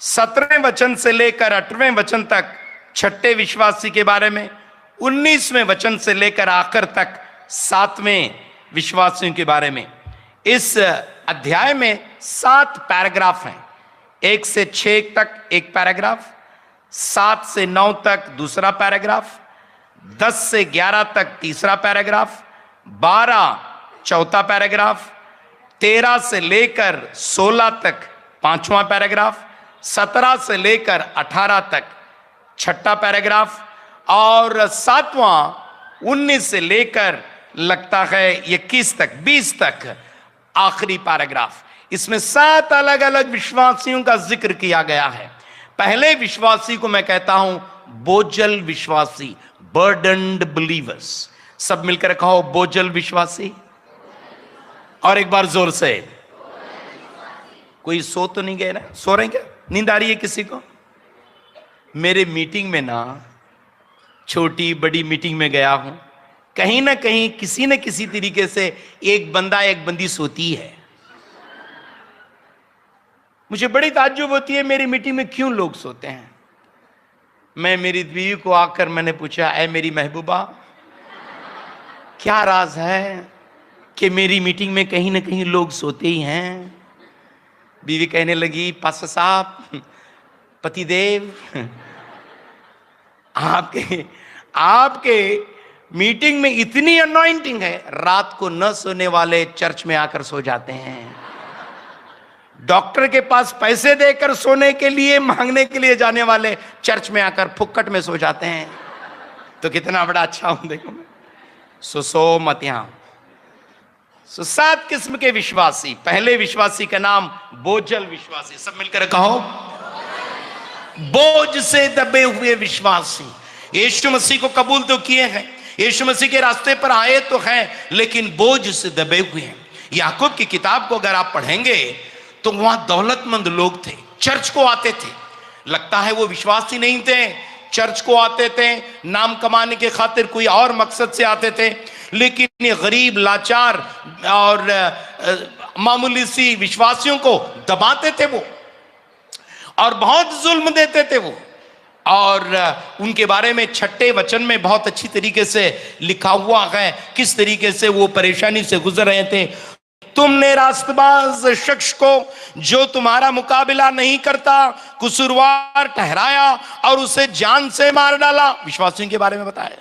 17वें वचन से लेकर 8वें वचन तक 6ठे विश्वासी के बारे में। 19वें वचन से लेकर आखिर तक 7वें विश्वासियों के बारे में। इस अध्याय में 7 पैराग्राफ हैं। 1 से 6 तक एक पैराग्राफ, 7 से 9 तक दूसरा पैराग्राफ, 10 से 11 तक तीसरा पैराग्राफ, 12 चौथा पैराग्राफ, 13 से लेकर 16 तक 5वां पैराग्राफ, 17 से लेकर 18 तक 6ठा पैराग्राफ, और 7वां 19 से लेकर लगता है 21 तक 20 तक आखिरी पैराग्राफ। इसमें 7 अलग अलग विश्वासियों का जिक्र किया गया है। पहले विश्वासी को मैं कहता हूं बोझल विश्वासी, बर्डन्ड बिलीवर्स। सब मिलकर कहो बोझल विश्वासी। और एक बार जोर से। कोई सो तो नहीं गए ना? सो रहे हैं क्या? नींद आ रही है किसी को? मेरे मीटिंग में ना, छोटी बड़ी मीटिंग में गया हूं, कहीं ना कहीं किसी न किसी तरीके से एक बंदा एक बंदी सोती है। मुझे बड़ी ताज्जुब होती है मेरी मीटिंग में क्यों लोग सोते हैं। मैं मेरी बीवी को आकर मैंने पूछा, ऐ मेरी महबूबा, क्या राज है कि मेरी मीटिंग में कहीं ना कहीं लोग सोते ही हैं? बीवी कहने लगी, पास्टर साहब, पतिदेव, आपके मीटिंग में इतनी अनॉइंटिंग है, रात को न सोने वाले चर्च में आकर सो जाते हैं। डॉक्टर के पास पैसे देकर सोने के लिए मांगने के लिए जाने वाले चर्च में आकर फुक्कट में सो जाते हैं। तो कितना बड़ा अच्छा हूं देखो मैं। सो मत यहां। 7 किस्म के विश्वासी। पहले विश्वासी का नाम बोझल विश्वासी। सब मिलकर कहो बोझ से दबे हुए विश्वासी। यीशु मसीह को कबूल तो किए हैं, यीशु मसीह के रास्ते पर आए तो हैं, लेकिन बोझ से दबे हुए हैं। याकूब की किताब को अगर आप पढ़ेंगे तो वहां दौलतमंद लोग थे, चर्च को आते थे। लगता है वो विश्वासी नहीं थे, चर्च को आते थे नाम कमाने के खातिर, कोई और मकसद से आते थे। लेकिन ये गरीब, लाचार और मामूली सी विश्वासियों को दबाते थे वो, और बहुत जुल्म देते थे वो। और उनके बारे में 6ठे वचन में बहुत अच्छी तरीके से लिखा हुआ है किस तरीके से वो परेशानी से गुजर रहे थे। तुमने रास्तबाज शख्स को जो तुम्हारा मुकाबला नहीं करता कसूरवार ठहराया और उसे जान से मार डाला। विश्वासियों के बारे में बताया,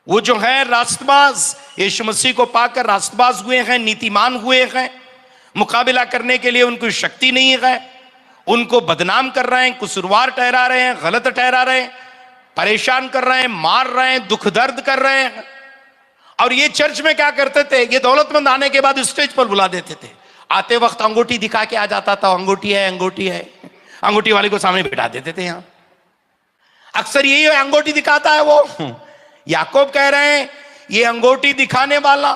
वो जो है रास्तबाज, यीशु मसीह को पाकर रास्तबाज हुए हैं, नीतिमान हुए हैं, मुकाबला करने के लिए उनको शक्ति नहीं है, उनको बदनाम कर रहे हैं, कसूरवार ठहरा रहे हैं, गलत ठहरा रहे हैं, परेशान कर रहे हैं, मार रहे हैं, दुख दर्द कर रहे हैं। और ये चर्च में क्या करते थे, ये दौलतमंद आने के बाद स्टेज पर बुला देते थे। आते वक्त अंगूठी दिखा के आ जाता था, अंगूठी है, अंगूठी है, अंगूठी वाले को सामने बिठा देते थे। यहां अक्सर यही अंगूठी दिखाता है वो। याकूब कह रहे हैं ये अंगूठी दिखाने वाला,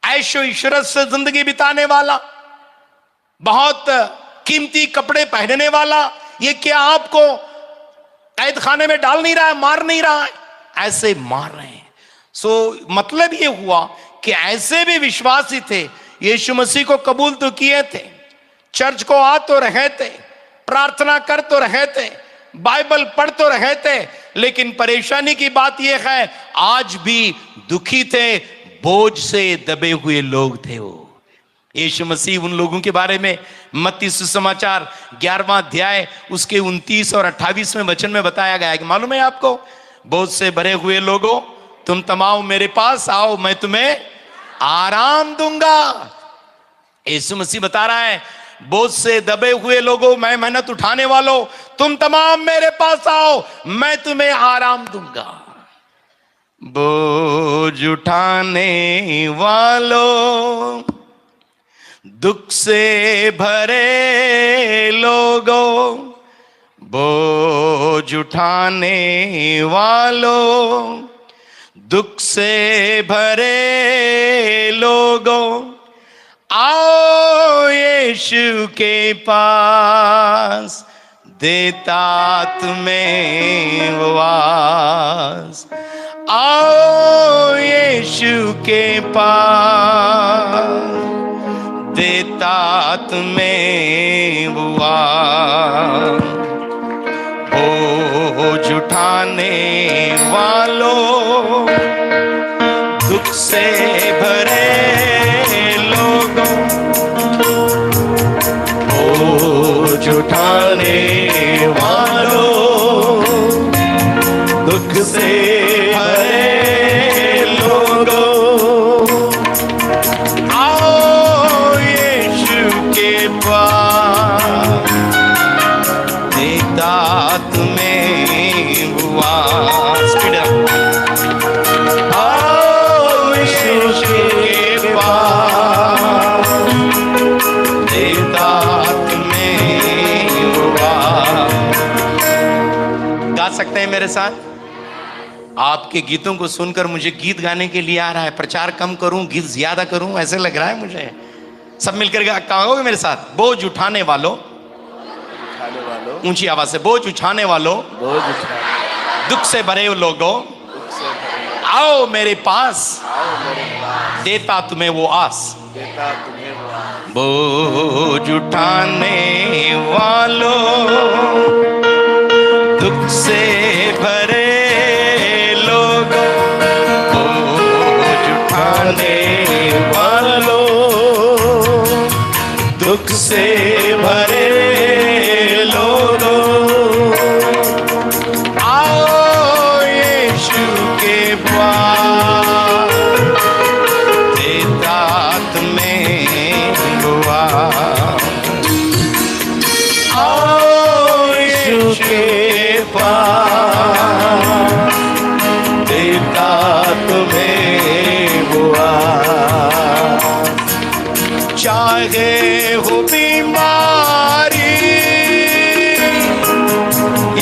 ऐशो इशरत से जिंदगी बिताने वाला, बहुत कीमती कपड़े पहनने वाला, ये क्या आपको कैद खाने में डाल नहीं रहा है, मार नहीं रहा है? ऐसे मार रहे हैं। मतलब ये हुआ कि ऐसे भी विश्वासी थे, यीशु मसीह को कबूल तो किए थे, चर्च को आ तो रहे थे, प्रार्थना कर तो रहे थे, बाइबल पढ़ तो रहे थे, लेकिन परेशानी की बात यह है आज भी दुखी थे, बोझ से दबे हुए लोग थे वो। यीशु मसीह उन लोगों के बारे में मत्ती सुसमाचार 11वां अध्याय उसके 29 और 28वें वचन में बताया गया है कि मालूम है आपको, बोझ से भरे हुए लोगों तुम तमाम मेरे पास आओ, मैं तुम्हें आराम दूंगा। यीशु मसीह बता रहा है, बोझ से दबे हुए लोगों, मैं मेहनत उठाने वालों, तुम तमाम मेरे पास आओ, मैं तुम्हें आराम दूंगा। बोझ उठाने वालों, दुख से भरे लोगों, बोझ उठाने वालों, दुख से भरे लोगों, आओ यीशु के पास, देता तुम्हें वास। आओ यीशु के पास, देता तुम्हें वास। बोझ उठाने वालों, दुख से भरे लोगों, बोझ उठाने वालों, दुख से भरे लोगों, आओ यीशु के पास, देता तुम्हें वास। आओ यीशु के पास, देता तुम्हें वास। गा सकते हैं मेरे साथ? आपके गीतों को सुनकर मुझे गीत गाने के लिए आ रहा है। प्रचार कम करूं, गीत ज्यादा करूं, ऐसे लग रहा है मुझे। सब मिलकर कहोगे मेरे साथ? बोझ उठाने वालों, ऊंची आवाज से, बोझ उठाने वालों, दुख से भरे लोगों, आओ मेरे पास, देता तुम्हें वो आस। बोझ उठाने वालों, दुख से भरे लोगों, बोझ उठाने वालों, दुख से भरे लोगों, आओ यीशु के पास, देता तुम्हें वास। आओ यीशु के पास, देता तुम्हें वास। चाहे हो बीमारी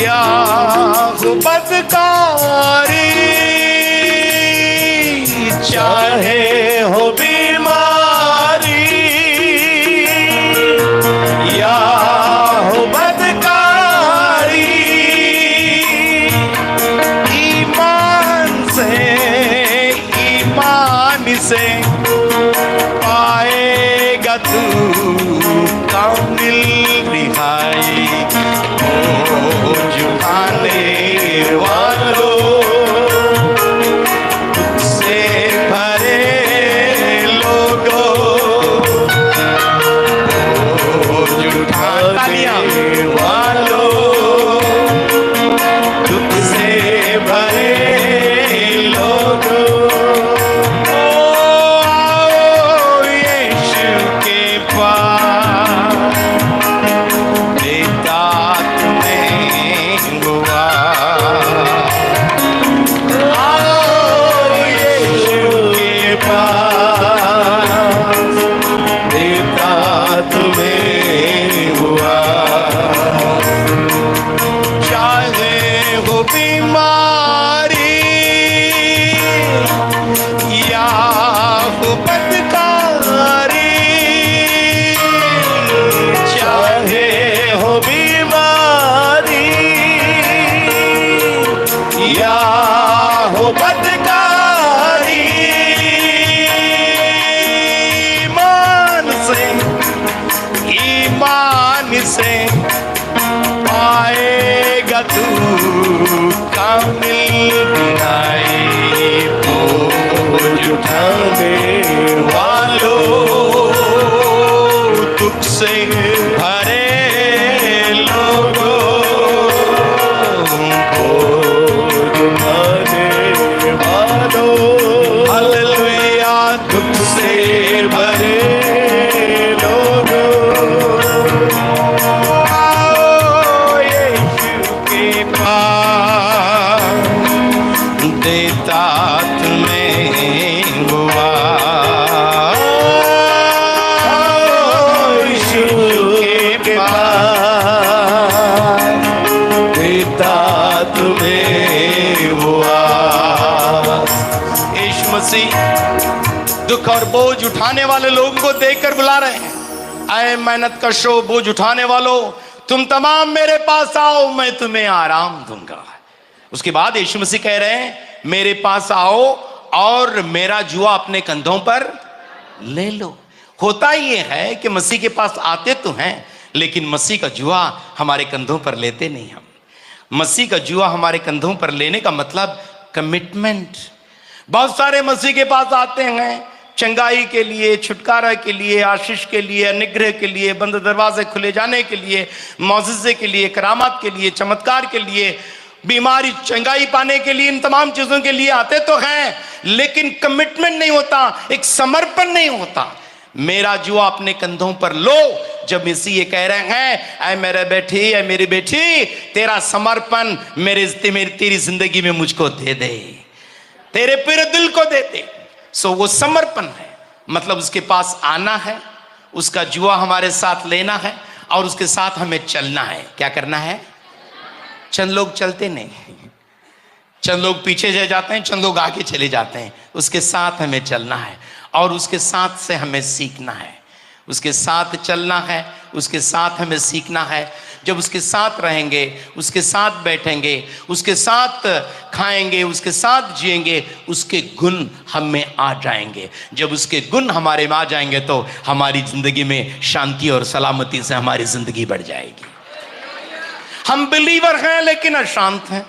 या हो बदकारी, चाहे हो बीमारी या हो बदकारी, ईमान से पाएगा तू कामिल रिहाई। बोझ उठाने वालों, दुख से भरे लोगों, बोझ उठाने वालों, दुख से भरे लोगों, से पाएगा तू कामिल रिहाई। बोझ उठाने वालों, दुख से भरे लोगों, बोझ उठाने वालों, हालेलुया, दुख से भरे देता तुम्हें वो आस। यीशु मसीह दुख और बोझ उठाने वाले लोगों को देखकर बुला रहे हैं, आए मेहनत कशो बोझ उठाने वालों, तुम तमाम मेरे पास आओ, मैं तुम्हें आराम दूंगा। उसके बाद यीशु मसीह कह रहे हैं, मेरे पास आओ और मेरा जुआ अपने कंधों पर ले लो। होता ये है कि मसीह के पास आते तो हैं, लेकिन मसीह का जुआ हमारे कंधों पर लेते नहीं। हम मसीह का जुआ हमारे कंधों पर लेने का मतलब कमिटमेंट। बहुत सारे मसीह के पास आते हैं चंगाई के लिए, छुटकारा के लिए, आशीष के लिए, अनुग्रह के लिए, बंद दरवाजे खुले जाने के लिए, मौजज़े के लिए, करामात के लिए, चमत्कार के लिए, बीमारी चंगाई पाने के लिए, इन तमाम चीजों के लिए आते तो हैं, लेकिन कमिटमेंट नहीं होता, एक समर्पण नहीं होता। मेरा जुआ अपने कंधों पर लो। जब मसीह ये कह रहे हैं, ऐ मेरे बेटी, ऐ मेरी बेटी, तेरा समर्पण तेरी जिंदगी में मुझको दे दे, तेरे पूरे दिल को दे दे। सो वो समर्पण है, मतलब उसके पास आना है, उसका जुआ हमारे साथ लेना है और उसके साथ हमें चलना है। क्या करना है? चंद लोग चलते नहीं, चंद लोग पीछे रह जाते हैं, चंद लोग आगे चले जाते हैं। उसके साथ हमें चलना है और उसके साथ से हमें सीखना है, उसके साथ चलना है, उसके साथ हमें सीखना है। जब उसके साथ रहेंगे, उसके साथ बैठेंगे, उसके साथ खाएंगे, उसके साथ जिएंगे, उसके गुण हम में आ जाएंगे। जब उसके गुण हमारे में आ जाएंगे तो हमारी जिंदगी में शांति और सलामती से हमारी जिंदगी बढ़ जाएगी। हम बिलीवर हैं लेकिन अशांत हैं,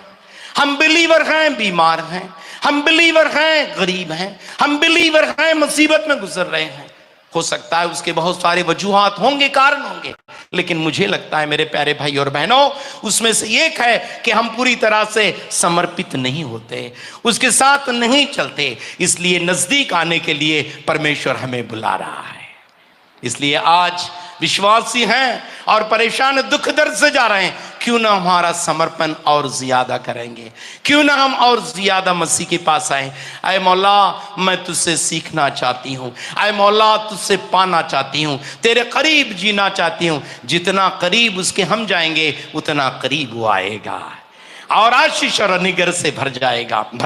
हम बिलीवर हैं बीमार हैं, हम बिलीवर हैं गरीब हैं, हम बिलीवर हैं मुसीबत में गुजर रहे हैं। हो सकता है उसके बहुत सारे वजूहात होंगे, कारण होंगे, लेकिन मुझे लगता है मेरे प्यारे भाई और बहनों, उसमें से एक है कि हम पूरी तरह से समर्पित नहीं होते, उसके साथ नहीं चलते। इसलिए नजदीक आने के लिए परमेश्वर हमें बुला रहा है। इसलिए आज विश्वासी हैं और परेशान दुख दर्द से जा रहे हैं, क्यों ना हमारा समर्पण और ज्यादा करेंगे, क्यों ना हम और ज्यादा मसीह के पास आए। ऐ मौला, मैं तुझसे सीखना चाहती हूँ, ऐ मौला तुझसे पाना चाहती हूँ, तेरे करीब जीना चाहती हूँ। जितना करीब उसके हम जाएंगे उतना करीब वो आएगा और आशीष और अनुग्रह से भर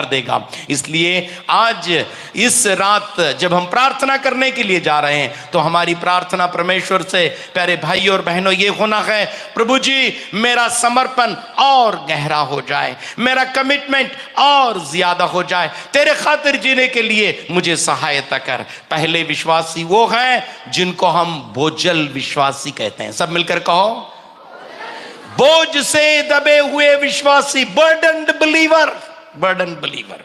देगा। इसलिए आज इस रात जब हम प्रार्थना करने के लिए जा रहे हैं तो हमारी प्रार्थना परमेश्वर से, प्यारे भाई और बहनों, ये होना है, प्रभु जी मेरा समर्पण और गहरा हो जाए, मेरा कमिटमेंट और ज्यादा हो जाए, तेरे खातिर जीने के लिए मुझे सहायता कर। पहले विश्वासी वो हैं जिनको हम बोझल विश्वासी कहते हैं। सब मिलकर कहो, बोझ से दबे हुए विश्वासी, बर्डन्ड बिलीवर, बर्डन बिलीवर।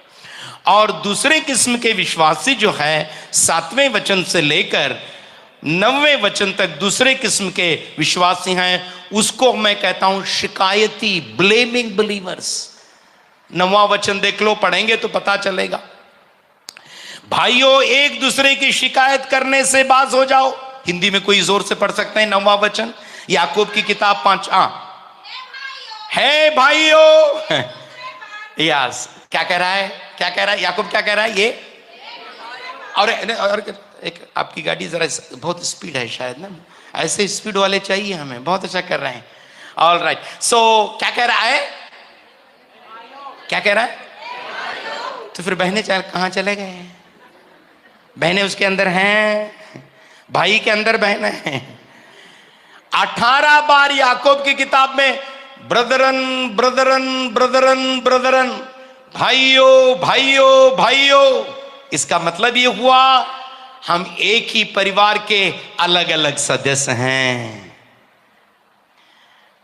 और दूसरे किस्म के विश्वासी जो है 7वें वचन से लेकर 9वें वचन तक दूसरे किस्म के विश्वासी हैं, उसको मैं कहता हूं शिकायती, ब्लेमिंग बिलीवर्स। 9वां वचन देख लो, पढ़ेंगे तो पता चलेगा। भाइयों, एक दूसरे की शिकायत करने से बाज हो जाओ। हिंदी में कोई जोर से पढ़ सकते हैं 9वां वचन, याकूब की किताब 5 है भाइयों। यस, क्या कह रहा है, क्या कह रहा है याकूब, क्या कह रहा है ये? और एक आपकी गाड़ी जरा बहुत स्पीड है शायद ना, ऐसे स्पीड वाले चाहिए हमें, बहुत अच्छा कर रहे हैं। ऑल राइट, सो क्या कह रहा है, क्या कह रहा है? तो फिर बहनें कहाँ चले गए? बहनें उसके अंदर हैं, भाई के अंदर बहनें हैं। 18 बार याकूब की किताब में ब्रदरन ब्रदरन ब्रदरन ब्रदरन, भाइयों भाइयों भाइयों। इसका मतलब ये हुआ हम एक ही परिवार के अलग अलग सदस्य हैं।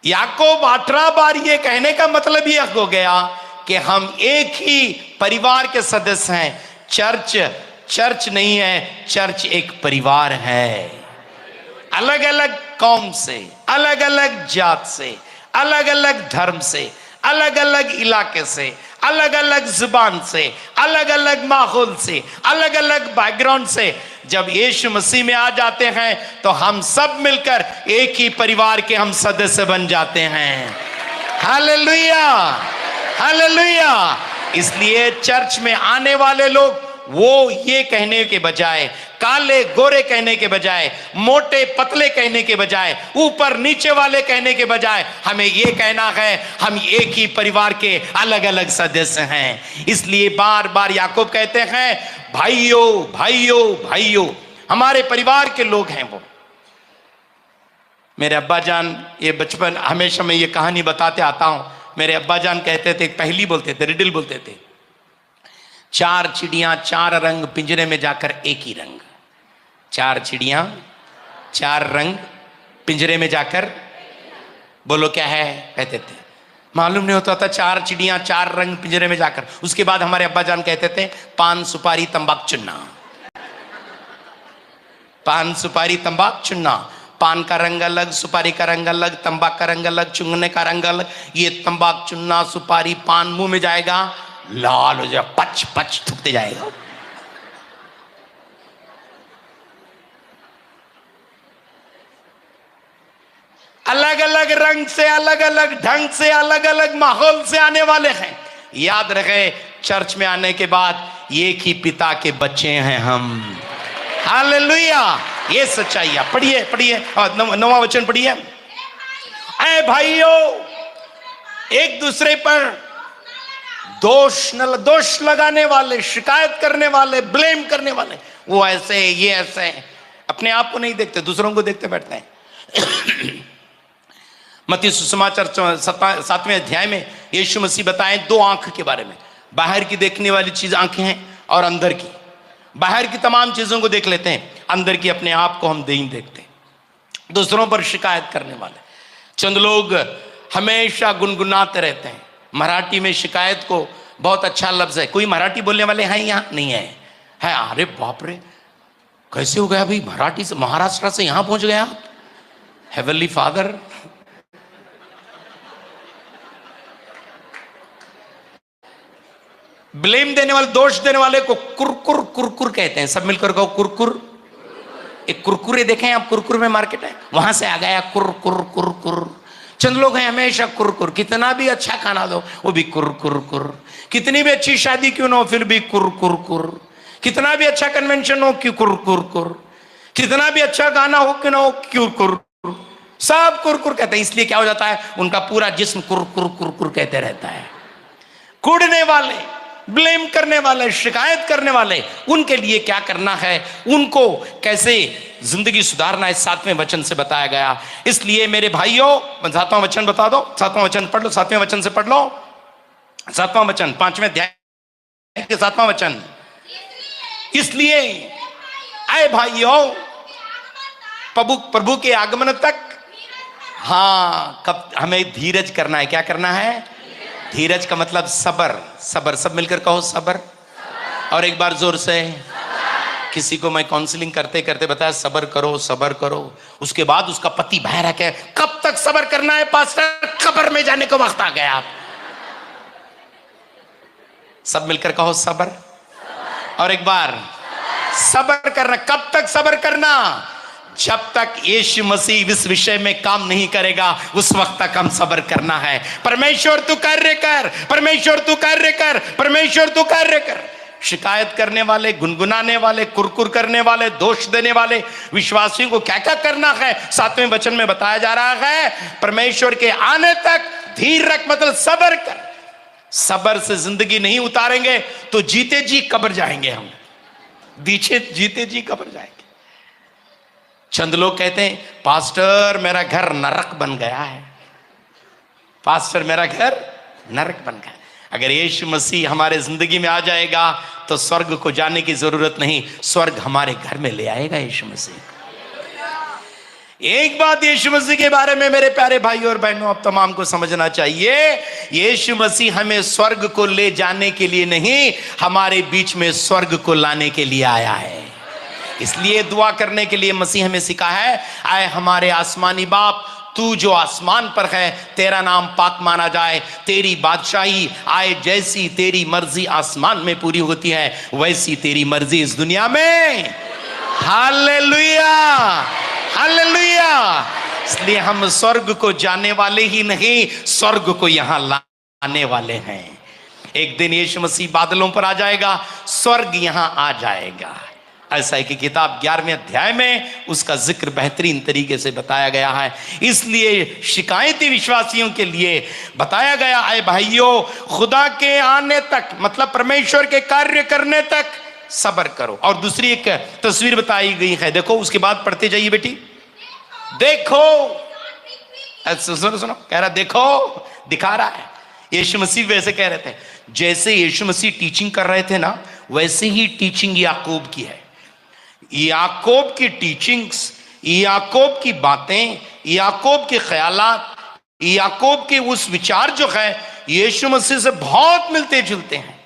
याकूब 18 बार ये कहने का मतलब ये हो गया कि हम एक ही परिवार के सदस्य हैं। चर्च नहीं है, चर्च एक परिवार है। अलग अलग कौम से, अलग अलग जात से, अलग अलग धर्म से, अलग अलग इलाके से, अलग अलग जुबान से, अलग अलग माहौल से, अलग अलग बैकग्राउंड से जब यीशु मसीह में आ जाते हैं तो हम सब मिलकर एक ही परिवार के हम सदस्य बन जाते हैं। Hallelujah, hallelujah. इसलिए चर्च में आने वाले लोग वो ये कहने के बजाय, काले गोरे कहने के बजाय, मोटे पतले कहने के बजाय, ऊपर नीचे वाले कहने के बजाय हमें ये कहना है हम एक ही परिवार के अलग अलग सदस्य हैं। इसलिए बार बार याकूब कहते हैं भाइयों भाइयों भाइयों, हमारे परिवार के लोग हैं वो। मेरे अब्बा जान, ये बचपन हमेशा मैं ये कहानी बताते आता हूं, मेरे अब्बा जान कहते थे, पहली बोलते थे, रिडल बोलते थे, 4 चिड़ियां 4 रंग पिंजरे में जाकर एक ही रंग। 4 चिड़ियां 4 रंग पिंजरे में जाकर, बोलो क्या है? कहते थे मालूम नहीं होता था 4 चिड़ियां 4 रंग पिंजरे में जाकर। उसके बाद हमारे अब्बा जान कहते थे पान सुपारी तंबाकू चुन्ना, पान सुपारी तंबाकू चुन्ना। पान का रंग अलग, सुपारी का रंग अलग, तंबाकू का रंग अलग, चुंगने का रंग अलग। ये तंबाकू चुन्ना सुपारी पान मुंह में जाएगा लाल हो जाए, पच पच थूकते जाएगा। अलग अलग रंग से, अलग अलग ढंग से, अलग अलग माहौल से आने वाले हैं। याद रखे, चर्च में आने के बाद एक ही पिता के बच्चे हैं हम। हालेलुया, ये सच्चाई है। पढ़िए पढ़िए, 9वां वचन पढ़िए। ऐ भाइयों, एक दूसरे पर दोष लगाने वाले, शिकायत करने वाले, ब्लेम करने वाले, वो ऐसे है, ये ऐसे है, अपने आप को नहीं देखते, दूसरों को देखते बैठते हैं। मत्ती सुसमाचार 7वें अध्याय में यीशु मसीह बताएं 2 आंख के बारे में। बाहर की देखने वाली चीज आंखें हैं और अंदर की। बाहर की तमाम चीजों को देख लेते हैं, अंदर की अपने आप को हम नहीं देखते। दूसरों पर शिकायत करने वाले चंद लोग हमेशा गुनगुनाते रहते हैं। मराठी में शिकायत को बहुत अच्छा लफ्ज है। कोई मराठी बोलने वाले हैं यहाँ? नहीं है। अरे बाप रे, कैसे हो गया भाई, मराठी से महाराष्ट्र से यहां पहुंच गया आप? हेवनली फादर, ब्लेम देने वाले, दोष देने वाले को कुरकुर कुरकुर कहते हैं। सब मिलकर कहो कुरकुर। एक कुरकुरे देखें आप, कुरकुर में मार्केट है, वहां से आ गया कुरकुर कुरकुर। चंद लोग हैं हमेशा कुरकुर, कितना भी अच्छा खाना दो वो भी कुरकुर कुर, कितनी भी अच्छी शादी क्यों ना हो फिर भी कुरकुर कुर, कितना भी अच्छा कन्वेंशन हो क्यों कुरकुर कुर, कितना भी अच्छा गाना हो क्यों ना हो क्यों कुरकुर, सब कुरकुर कहते हैं। इसलिए क्या हो जाता है, उनका पूरा जिस्म कुरकुर कुरकुर कहते रहता है। कूड़ने वाले, ब्लेम करने वाले, शिकायत करने वाले, उनके लिए क्या करना है, उनको कैसे जिंदगी सुधारना है, 7वें वचन से बताया गया। इसलिए मेरे भाइयों, 7वां वचन बता दो, 7वां वचन पढ़ लो, 7वें वचन से पढ़ लो। 7वां वचन, 5वें अध्याय के 7वां वचन। इसलिए आए भाइयों, प्रभु के आगमन तक, हाँ, कब हमें धीरज करना है। क्या करना है? धीरज का मतलब सबर। सबर, सब मिलकर कहो सबर। और एक बार जोर से। किसी को मैं काउंसलिंग करते करते बताया सबर करो सबर करो, उसके बाद उसका पति बाहर है, कब तक सबर करना है पास्टर, कब्र में जाने को वक्त आ गया। आप सब मिलकर कहो सबर। और एक बार सबर करना। कब तक सबर करना? जब तक यीशु मसीह इस विषय में काम नहीं करेगा उस वक्त तक हम सब्र करना है। परमेश्वर तू कार्य कर, परमेश्वर तू कार्य कर, परमेश्वर तू कार्य कर। शिकायत करने वाले, गुनगुनाने वाले, कुरकुर करने वाले, दोष देने वाले विश्वासियों को क्या क्या करना है 7वें वचन में बताया जा रहा है। परमेश्वर के आने तक धीर रख, मतलब सब्र कर। सब्र से जिंदगी नहीं उतारेंगे तो जीते जी कब्र जाएंगे हम, जीते जी कब्र जाएंगे। चंद लोग कहते हैं पास्टर मेरा घर नरक बन गया है, पास्टर मेरा घर नरक बन गया। अगर यीशु मसीह हमारे जिंदगी में आ जाएगा तो स्वर्ग को जाने की जरूरत नहीं, स्वर्ग हमारे घर में ले आएगा यीशु मसीह। एक बात यीशु मसीह के बारे में मेरे प्यारे भाई और बहनों आप तमाम को समझना चाहिए, यीशु मसीह हमें स्वर्ग को ले जाने के लिए नहीं, हमारे बीच में स्वर्ग को लाने के लिए आया है। इसलिए दुआ करने के लिए मसीह हमें सिखाया है, आए हमारे आसमानी बाप, तू जो आसमान पर है, तेरा नाम पाक माना जाए, तेरी बादशाही आए, जैसी तेरी मर्जी आसमान में पूरी होती है वैसी तेरी मर्जी इस दुनिया में। Hallelujah, hallelujah. इसलिए हम स्वर्ग को जाने वाले ही नहीं, स्वर्ग को यहां लाने वाले हैं। एक दिन यीशु मसीह बादलों पर आ जाएगा, स्वर्ग यहां आ जाएगा। ऐसा है कि किताब 11वें अध्याय में उसका जिक्र बेहतरीन तरीके से बताया गया है। इसलिए शिकायती विश्वासियों के लिए बताया गया है, भाइयों खुदा के आने तक, मतलब परमेश्वर के कार्य करने तक सब्र करो। और दूसरी एक तस्वीर बताई गई है, देखो उसके बाद पढ़ते जाइए बेटी। देखो, सुनो सुनो, कह रहा देखो, दिखा रहा है। यीशु मसीह वैसे कह रहे थे, जैसे यीशु मसीह टीचिंग कर रहे थे ना, वैसे ही टीचिंग याकूब की है। याकूब की टीचिंग्स, याकूब की बातें, याकूब के ख्यालात, याकूब के उस विचार जो है यीशु मसीह से बहुत मिलते जुलते हैं।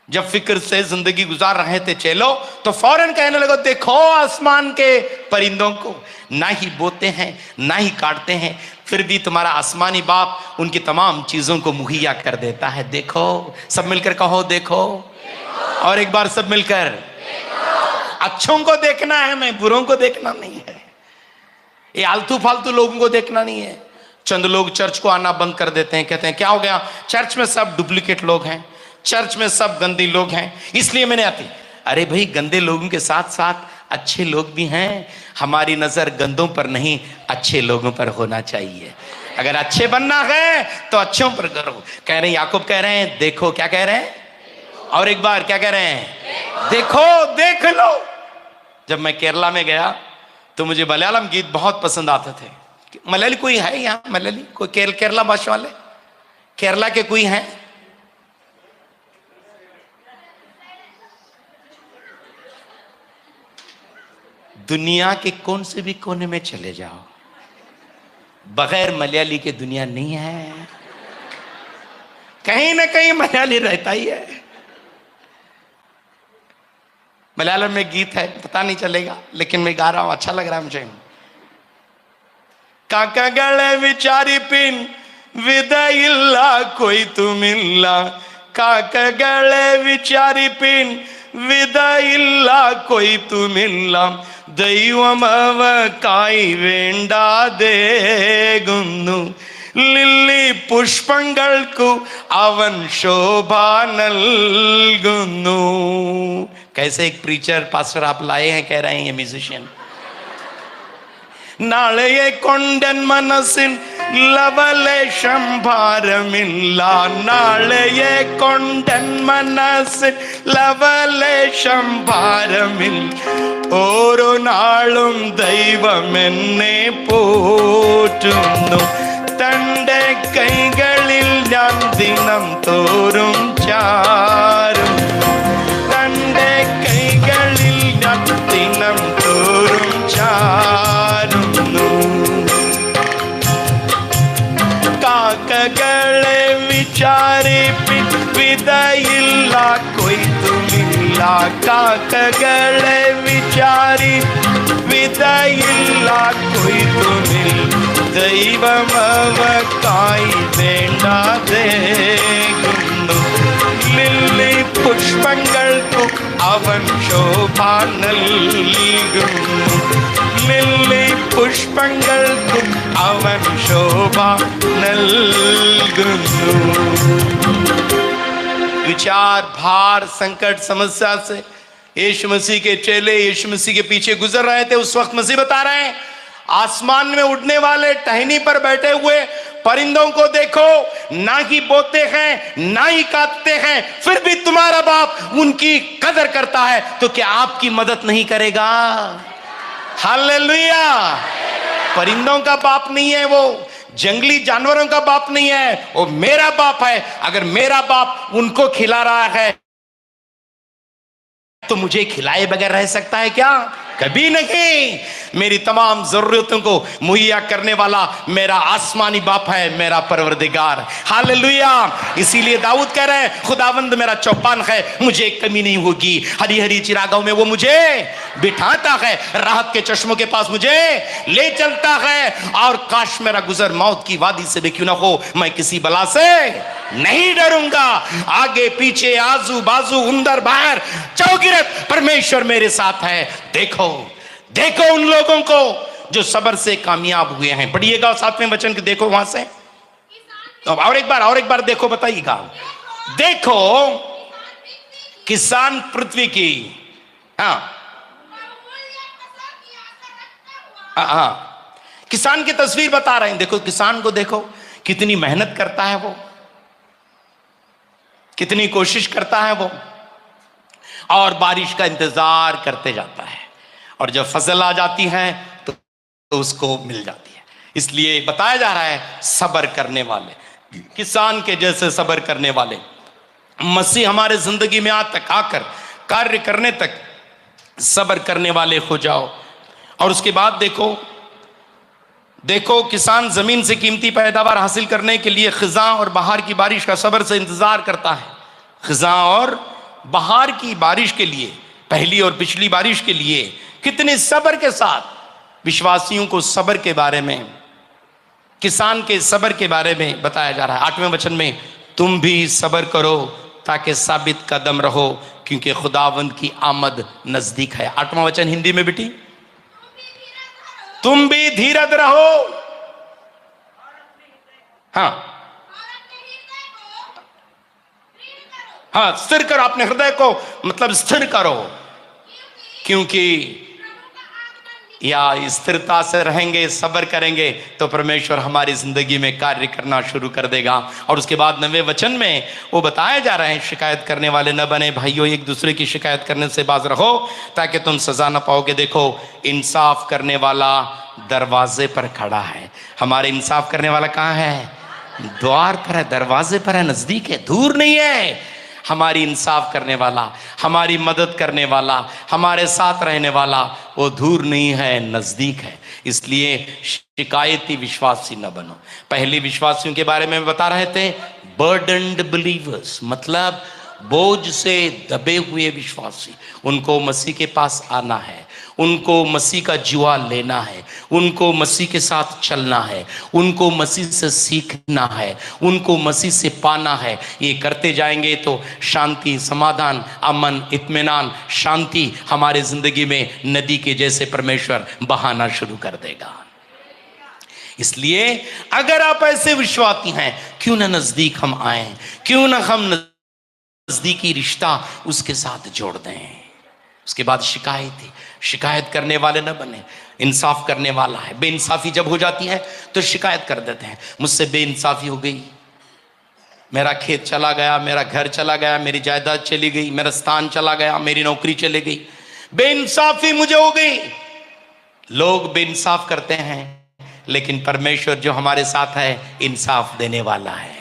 जब फिक्र से जिंदगी गुजार रहे थे चेलो, तो फौरन कहने लगे देखो आसमान के परिंदों को, ना ही बोते हैं ना ही काटते हैं, फिर भी तुम्हारा आसमानी बाप उनकी तमाम चीजों को मुहैया कर देता है। देखो, सब मिलकर कहो देखो, और एक बार सब मिलकर देखो। अच्छों को देखना है, मैं बुरों को देखना नहीं है, ये आलतू फालतू लोगों को देखना नहीं है। चंद लोग चर्च को आना बंद कर देते हैं, कहते हैं क्या हो गया, चर्च में सब डुप्लीकेट लोग हैं, चर्च में सब गंदे लोग हैं, इसलिए मैंने आती। अरे भाई, गंदे लोगों के साथ साथ अच्छे लोग भी हैं। हमारी नजर गंदों पर नहीं, अच्छे लोगों पर होना चाहिए। अगर अच्छे बनना है तो अच्छों पर करो। कह रहे हैं, याकूब कह रहे हैं देखो, क्या कह रहे हैं, और एक बार क्या कह रहे हैं, देखो, देख लो। जब मैं केरला में गया तो मुझे मलयालम गीत बहुत पसंद आते थे। मलयाली कोई है यहाँ, मलयाली कोई, केरला भाषा वाले, केरला के कोई हैं? दुनिया के कौन से भी कोने में चले जाओ, बगैर मलयाली के दुनिया नहीं है। कहीं ना कहीं मलयाली रहता ही है। मलयालम में गीत है, पता नहीं चलेगा, लेकिन मैं गा रहा हूं, अच्छा लग रहा है मुझे। काकागळे विचारी पिन विदयिल्ला कोई तुमिल्ला, काकागळे विचारी पिन विदयिल्ला कोई तुमिल्ला, ദൈവമവ കായി വേണ്ടാതെ ഗുന്നു, ലില്ലി പുഷ്പങ്ങൾക്കു അവൻ ശോഭ നൽകുന്നു। कैसे एक प्रीचर पास्टर आप लाए हैं, कह रहे हैं ये म्यूजिशियन, നാളെയെ കൊണ്ടൻ മനസ്സിൻ ലവലേശം ഭാരമില്ല, നാളെയെ കൊണ്ടൻ മനസ്സിൻ ലവലേശം ഭാരമില്ല, ഓരോ നാളും ദൈവം എന്നെ പോറ്റുന്നു, തന്റെ കൈകളിൽ ഞാൻ ദിനം തോറും ചാരും, തന്റെ കൈകളിൽ ഞാൻ ദിനം തോറും ചാരും। കാക്കകളെ വിചാരിപ്പിൻ വിതയില്ല കൊയ്ത്തുമില്ല, കാക്കകളെ വിചാരി വിതയില്ല കൊയ്ത്തുമില്ല, ദൈവം അവക്കായി വേണ്ടാതെ ഗുന്നു, ലില്ലി പുഷ്പങ്ങൾക്കു അവൻ ശോഭ നൽകുന്നു, ലില്ലി പുഷ്പങ്ങൾക്കു അവൻ ശോഭ നൽകുന്നു। विचार, भार, संकट, समस्या से यीशु मसीह के चेले यीशु मसीह के पीछे गुजर रहे थे। उस वक्त मसीह बता रहे हैं, आसमान में उड़ने वाले टहनी पर बैठे हुए परिंदों को देखो, ना ही बोते हैं ना ही काटते हैं, फिर भी तुम्हारा बाप उनकी कदर करता है, तो क्या आपकी मदद नहीं करेगा? हालेलुया। परिंदों का बाप नहीं है वो, जंगली जानवरों का बाप नहीं है, वो मेरा बाप है। अगर मेरा बाप उनको खिला रहा है तो मुझे खिलाए बगैर रह सकता है क्या? कभी नहीं। मेरी तमाम जरूरतों को मुहैया करने वाला मेरा आसमानी बाप है, मेरा परवरदिगार। हालेलुया। इसीलिए दाऊद कह रहे हैं, खुदावंद मेरा चौपान है, मुझे कमी नहीं होगी। हरी हरी चिरागांव में वो मुझे बिठाता है, राहत के चश्मों के पास मुझे ले चलता है, और काश मेरा गुजर मौत की वादी से भी क्यों ना हो, मैं किसी बला से नहीं डरूंगा। आगे पीछे आजू बाजू अंदर बाहर चौगिरत परमेश्वर मेरे साथ है। देखो देखो उन लोगों को जो सब्र से कामयाब हुए हैं। पढ़िएगा 7वें वचन के, देखो वहां से, और एक बार देखो, बताइएगा। देखो किसान पृथ्वी की, हाँ हाँ, किसान की तस्वीर बता रहे हैं। देखो किसान को देखो, कितनी मेहनत करता है वो, कितनी कोशिश करता है वो, और बारिश का इंतजार करते जाता है, और जब फसल आ जाती है तो उसको मिल जाती है। इसलिए बताया जा रहा है सब्र करने वाले, किसान के जैसे सब्र करने वाले मसीह हमारे जिंदगी में आकर कार्य करने तक सब्र करने वाले हो जाओ। और उसके बाद देखो किसान जमीन से कीमती पैदावार हासिल करने के लिए खिज़ां और बहार की बारिश का सब्र से इंतजार करता है। खिज़ां और बहार की बारिश के लिए, पहली और पिछली बारिश के लिए कितने सब्र के साथ विश्वासियों को सब्र के बारे में, किसान के सब्र के बारे में बताया जा रहा है। 8वें वचन में, तुम भी सब्र करो ताकि साबित कदम रहो क्योंकि खुदावंद की आमद नजदीक है। 8वां वचन हिंदी में बेटी, तुम भी धीरज रहो, हाँ हाँ, स्थिर करो अपने हृदय को, मतलब स्थिर करो, क्योंकि या स्थिरता से रहेंगे, सब्र करेंगे तो परमेश्वर हमारी जिंदगी में कार्य करना शुरू कर देगा। और उसके बाद 9वें वचन में वो बताया जा रहा है, शिकायत करने वाले न बने भाइयों, एक दूसरे की शिकायत करने से बाज रहो ताकि तुम सजा न पाओगे। देखो इंसाफ करने वाला दरवाजे पर खड़ा है। हमारे इंसाफ करने वाला कहाँ है? द्वार पर है, दरवाजे पर है, नजदीक है, दूर नहीं है। हमारी इंसाफ करने वाला, हमारी मदद करने वाला, हमारे साथ रहने वाला, वो दूर नहीं है, नजदीक है। इसलिए शिकायती विश्वासी न बनो। पहले विश्वासियों के बारे में बता रहे थे, बर्डन्ड बिलीवर्स, मतलब बोझ से दबे हुए विश्वासी। उनको मसीह के पास आना है, उनको मसीह का जुआ लेना है, उनको मसीह के साथ चलना है, उनको मसीह से सीखना है, उनको मसीह से पाना है। ये करते जाएंगे तो शांति, समाधान, अमन, इत्मीनान, शांति हमारे जिंदगी में नदी के जैसे परमेश्वर बहाना शुरू कर देगा। इसलिए अगर आप ऐसे विश्वासी हैं, क्यों ना नजदीक हम आए, क्यों ना हम नजदीकी रिश्ता उसके साथ जोड़ दें। उसके बाद शिकायत करने वाले न बने, इंसाफ करने वाला है। बेइंसाफी जब हो जाती है तो शिकायत कर देते हैं, मुझसे बेइंसाफी हो गई, मेरा खेत चला गया, मेरा घर चला गया, मेरी जायदाद चली गई, मेरा स्थान चला गया, मेरी नौकरी चली गई, बेइंसाफी मुझे हो गई। लोग बेइंसाफ करते हैं, लेकिन परमेश्वर जो हमारे साथ है इंसाफ देने वाला है।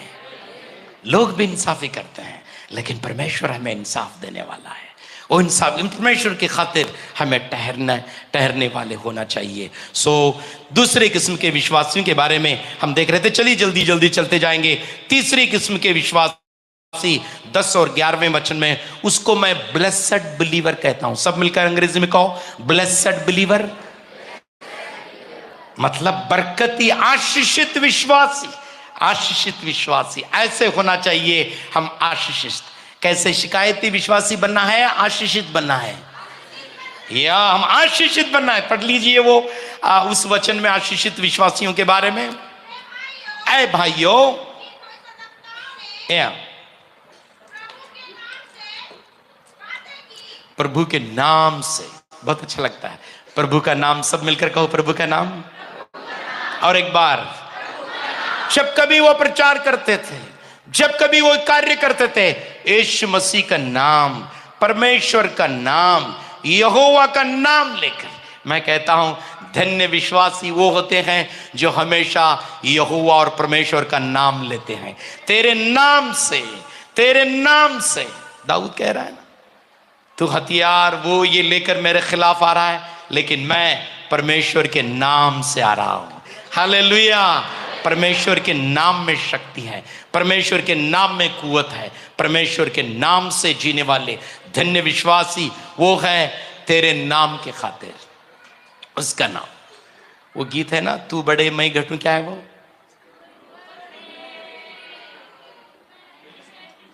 लोग बेइंसाफी करते हैं, लेकिन परमेश्वर हमें इंसाफ देने वाला है। वो इंसाफ, परमेश्वर की खातिर हमें ठहरने वाले होना चाहिए। दूसरे किस्म के विश्वासियों के बारे में हम देख रहे थे। चलिए जल्दी जल्दी चलते जाएंगे। तीसरी किस्म के विश्वासी 10 और 11वें वचन में, उसको मैं ब्लेसेड बिलीवर कहता हूं। सब मिलकर अंग्रेजी में कहो, ब्लेसेड बिलीवर, मतलब बरकती, आशीषित विश्वासी। आशीषित विश्वासी ऐसे होना चाहिए हम। आशीषित कैसे? शिकायती विश्वासी बनना है, आशीषित बनना है, या हम आशीषित बनना है। पढ़ लीजिए वो उस वचन में आशीषित विश्वासियों के बारे में। ऐ भाइयों, प्रभु के नाम से, बहुत अच्छा लगता है प्रभु का नाम। सब मिलकर कहो, प्रभु का नाम। और एक बार, जब कभी वो प्रचार करते थे, जब कभी वो कार्य करते थे, यीशु मसीह का नाम, परमेश्वर का नाम, यहोवा का नाम लेकर, मैं कहता हूं धन्य विश्वासी वो होते हैं जो हमेशा यहोवा और परमेश्वर का नाम लेते हैं। तेरे नाम से, तेरे नाम से, दाऊद कह रहा है ना, तू हथियार वो ये लेकर मेरे खिलाफ आ रहा है, लेकिन मैं परमेश्वर के नाम से आ रहा हूं। हालेलुया। परमेश्वर के नाम में शक्ति है, परमेश्वर के नाम में कुवत है। परमेश्वर के नाम से जीने वाले धन्य विश्वासी वो है, तेरे नाम के खातिर। उसका नाम, वो गीत है ना, तू बड़े मैं घटूं, क्या है वो?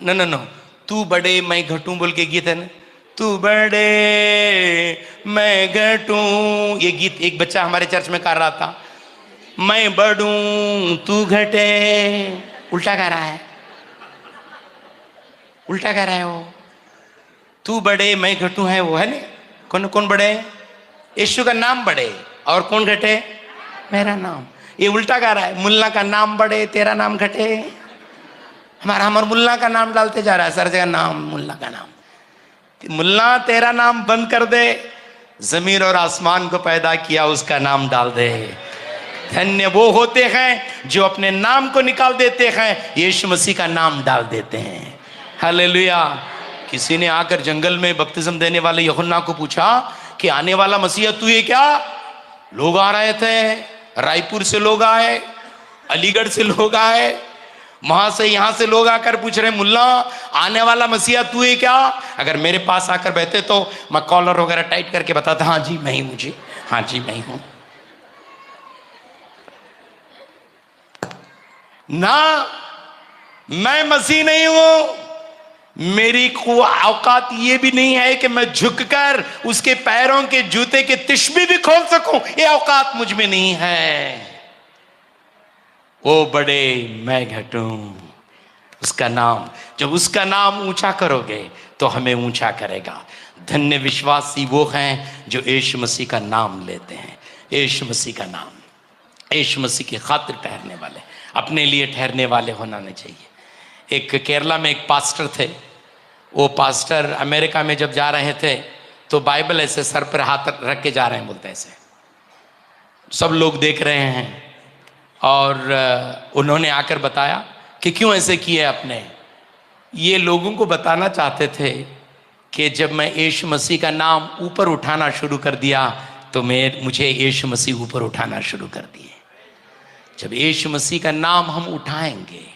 नो, तू बड़े मैं घटूं बोल के गीत है ना, तू बड़े मैं घटूं। ये गीत एक बच्चा हमारे चर्च में कर रहा था, मैं बढ़ूं तू घटे, उल्टा कह रहा है। उल्टा कह रहे हो, तू बड़े मैं घटू है, वो है ना, कौन कौन बड़े? यीशु का नाम बड़े और कौन घटे? मेरा नाम। ये उल्टा कह रहा है, मुल्ला का नाम बड़े तेरा नाम घटे। हमारा मुल्ला का नाम डालते जा रहा है, सर जगह नाम मुल्ला का नाम। मुल्ला तेरा नाम बंद कर दे, जमीन और आसमान को पैदा किया उसका नाम डाल दे। धन्य वो होते हैं जो अपने नाम को निकाल देते हैं, यीशु मसीह का नाम डाल देते हैं। हालेलुया। किसी ने आकर जंगल में बपतिस्म देने वाले यूहन्ना को पूछा कि आने वाला मसीहा तू ये क्या? लोग आ रहे थे, रायपुर से लोग आए, अलीगढ़ से लोग आए, वहां से यहां से लोग आकर पूछ रहे मुल्ला आने वाला मसीहा तू है क्या? अगर मेरे पास आकर बैठे तो मैं कॉलर वगैरह टाइट करके बताता, हाँ जी मैं ही हूं जी, हाँ जी मैं ही हूं ना, मैं मसीह नहीं हूं। मेरी औकात ये भी नहीं है कि मैं झुककर उसके पैरों के जूते के तिश्बी भी खोल सकूं, ये औकात मुझ में नहीं है। वो बड़े मैं घटूं, उसका नाम, जब उसका नाम ऊंचा करोगे तो हमें ऊंचा करेगा। धन्य विश्वासी वो हैं जो यीशु मसीह का नाम लेते हैं। यीशु मसीह का नाम, यीशु मसीह की खातिर ठहरने वाले, अपने लिए ठहरने वाले होना नहीं चाहिए। एक केरला में एक पास्टर थे, वो पास्टर अमेरिका में जब जा रहे थे तो बाइबल ऐसे सर पर हाथ रख के जा रहे हैं, बोलते ऐसे, सब लोग देख रहे हैं और उन्होंने आकर बताया कि क्यों ऐसे किए आपने। ये लोगों को बताना चाहते थे कि जब मैं यीशु मसीह का नाम ऊपर उठाना शुरू कर दिया तो मुझे यीशु मसीह ऊपर उठाना शुरू कर दिए। जब यीशु मसीह का नाम हम उठाएंगे,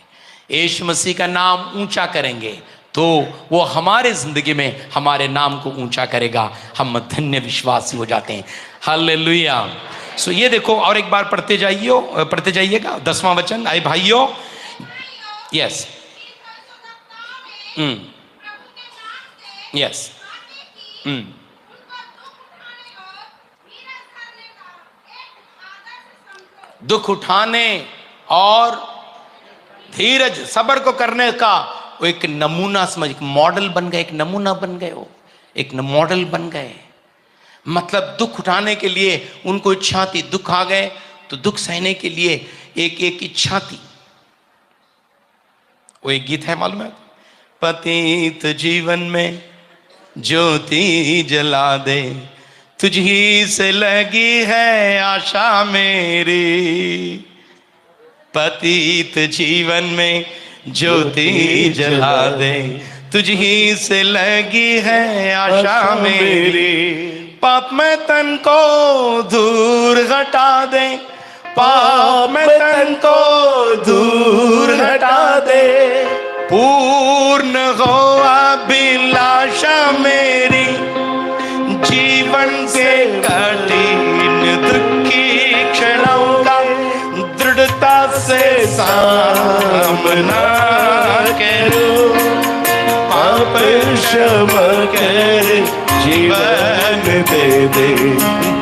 यीशु मसीह का नाम ऊंचा करेंगे तो वो हमारे जिंदगी में हमारे नाम को ऊंचा करेगा। हम धन्य विश्वासी हो जाते हैं। हालेलुया। सो ये देखो, और एक बार पढ़ते जाइएगा 10वां वचन। आए भाइयों, यस यस दुख उठाने और धीरज सब्र को करने का वो एक नमूना समझ, मॉडल बन गए, एक नमूना बन गए, वो एक मॉडल बन गए। मतलब दुख उठाने के लिए उनको इच्छा थी, दुख आ गए तो दुख सहने के लिए एक इच्छा थी। वो एक गीत है मालूम है, पतित जीवन में ज्योति जला दे, तुझी से लगी है आशा मेरी। पतित जीवन में ज्योति जला दे, तुझी से लगी है आशा मेरी। पाप में तन को दूर हटा दे, पाप में तन को दूर हटा दे, पूर्ण हो अभिलाषा मेरी। जीवन के कठिन दुखी क्षणों का दृढ़ता से सामना करूं, पाप क्षमा कर जीवन दे दे,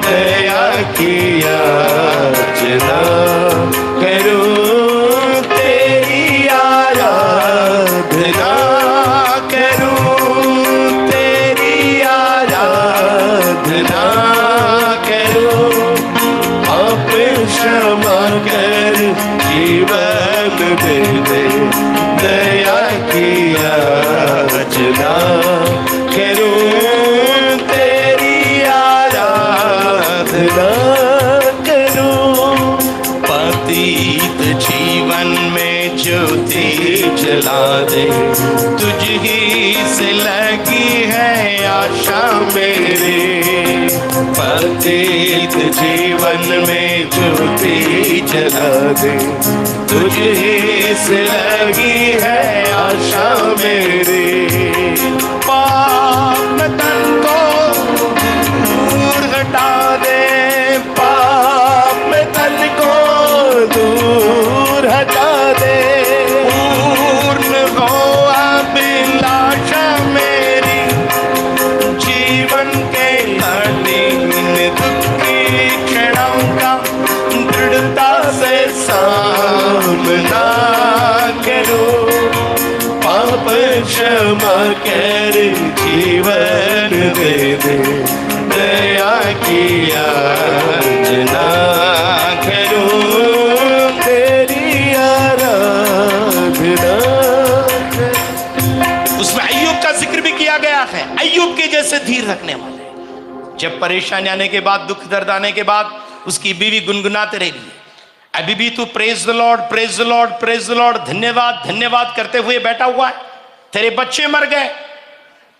दया की याचना करूं, तेरी आराधना करूं, तेरी आराधना करूं, पाप क्षमा कर जीवन दे दे, दया की याचना करूं, तेरी आराधना करूं। पतित जीवन में ज्योति जला दे, तुझी से लगी है आशा मेरी। पतित जीवन में ज्योति जला दे, तुझी से लगी है आशा मेरी। पाप तन को दूर हटा दे, पाप तन को दूर हटा दे, पूर्ण हो अभिलाषा मेरी। जीवन के कठिन दुखी क्षणों का दृढ़ता से सामना करो, पाप क्षमा कर जीवन दे दे, दया की याचना करूं, तेरी आराधना। उसमें अय्यूब का जिक्र भी किया गया है, अय्यूब के जैसे धीर रखने वाले। जब परेशानी आने के बाद, दुख दर्द आने के बाद, उसकी बीवी गुनगुनाते रही, अभी भी तू praise the Lord, praise the Lord, praise the Lord, धन्यवाद धन्यवाद करते हुए बैठा हुआ है। तेरे बच्चे मर गए,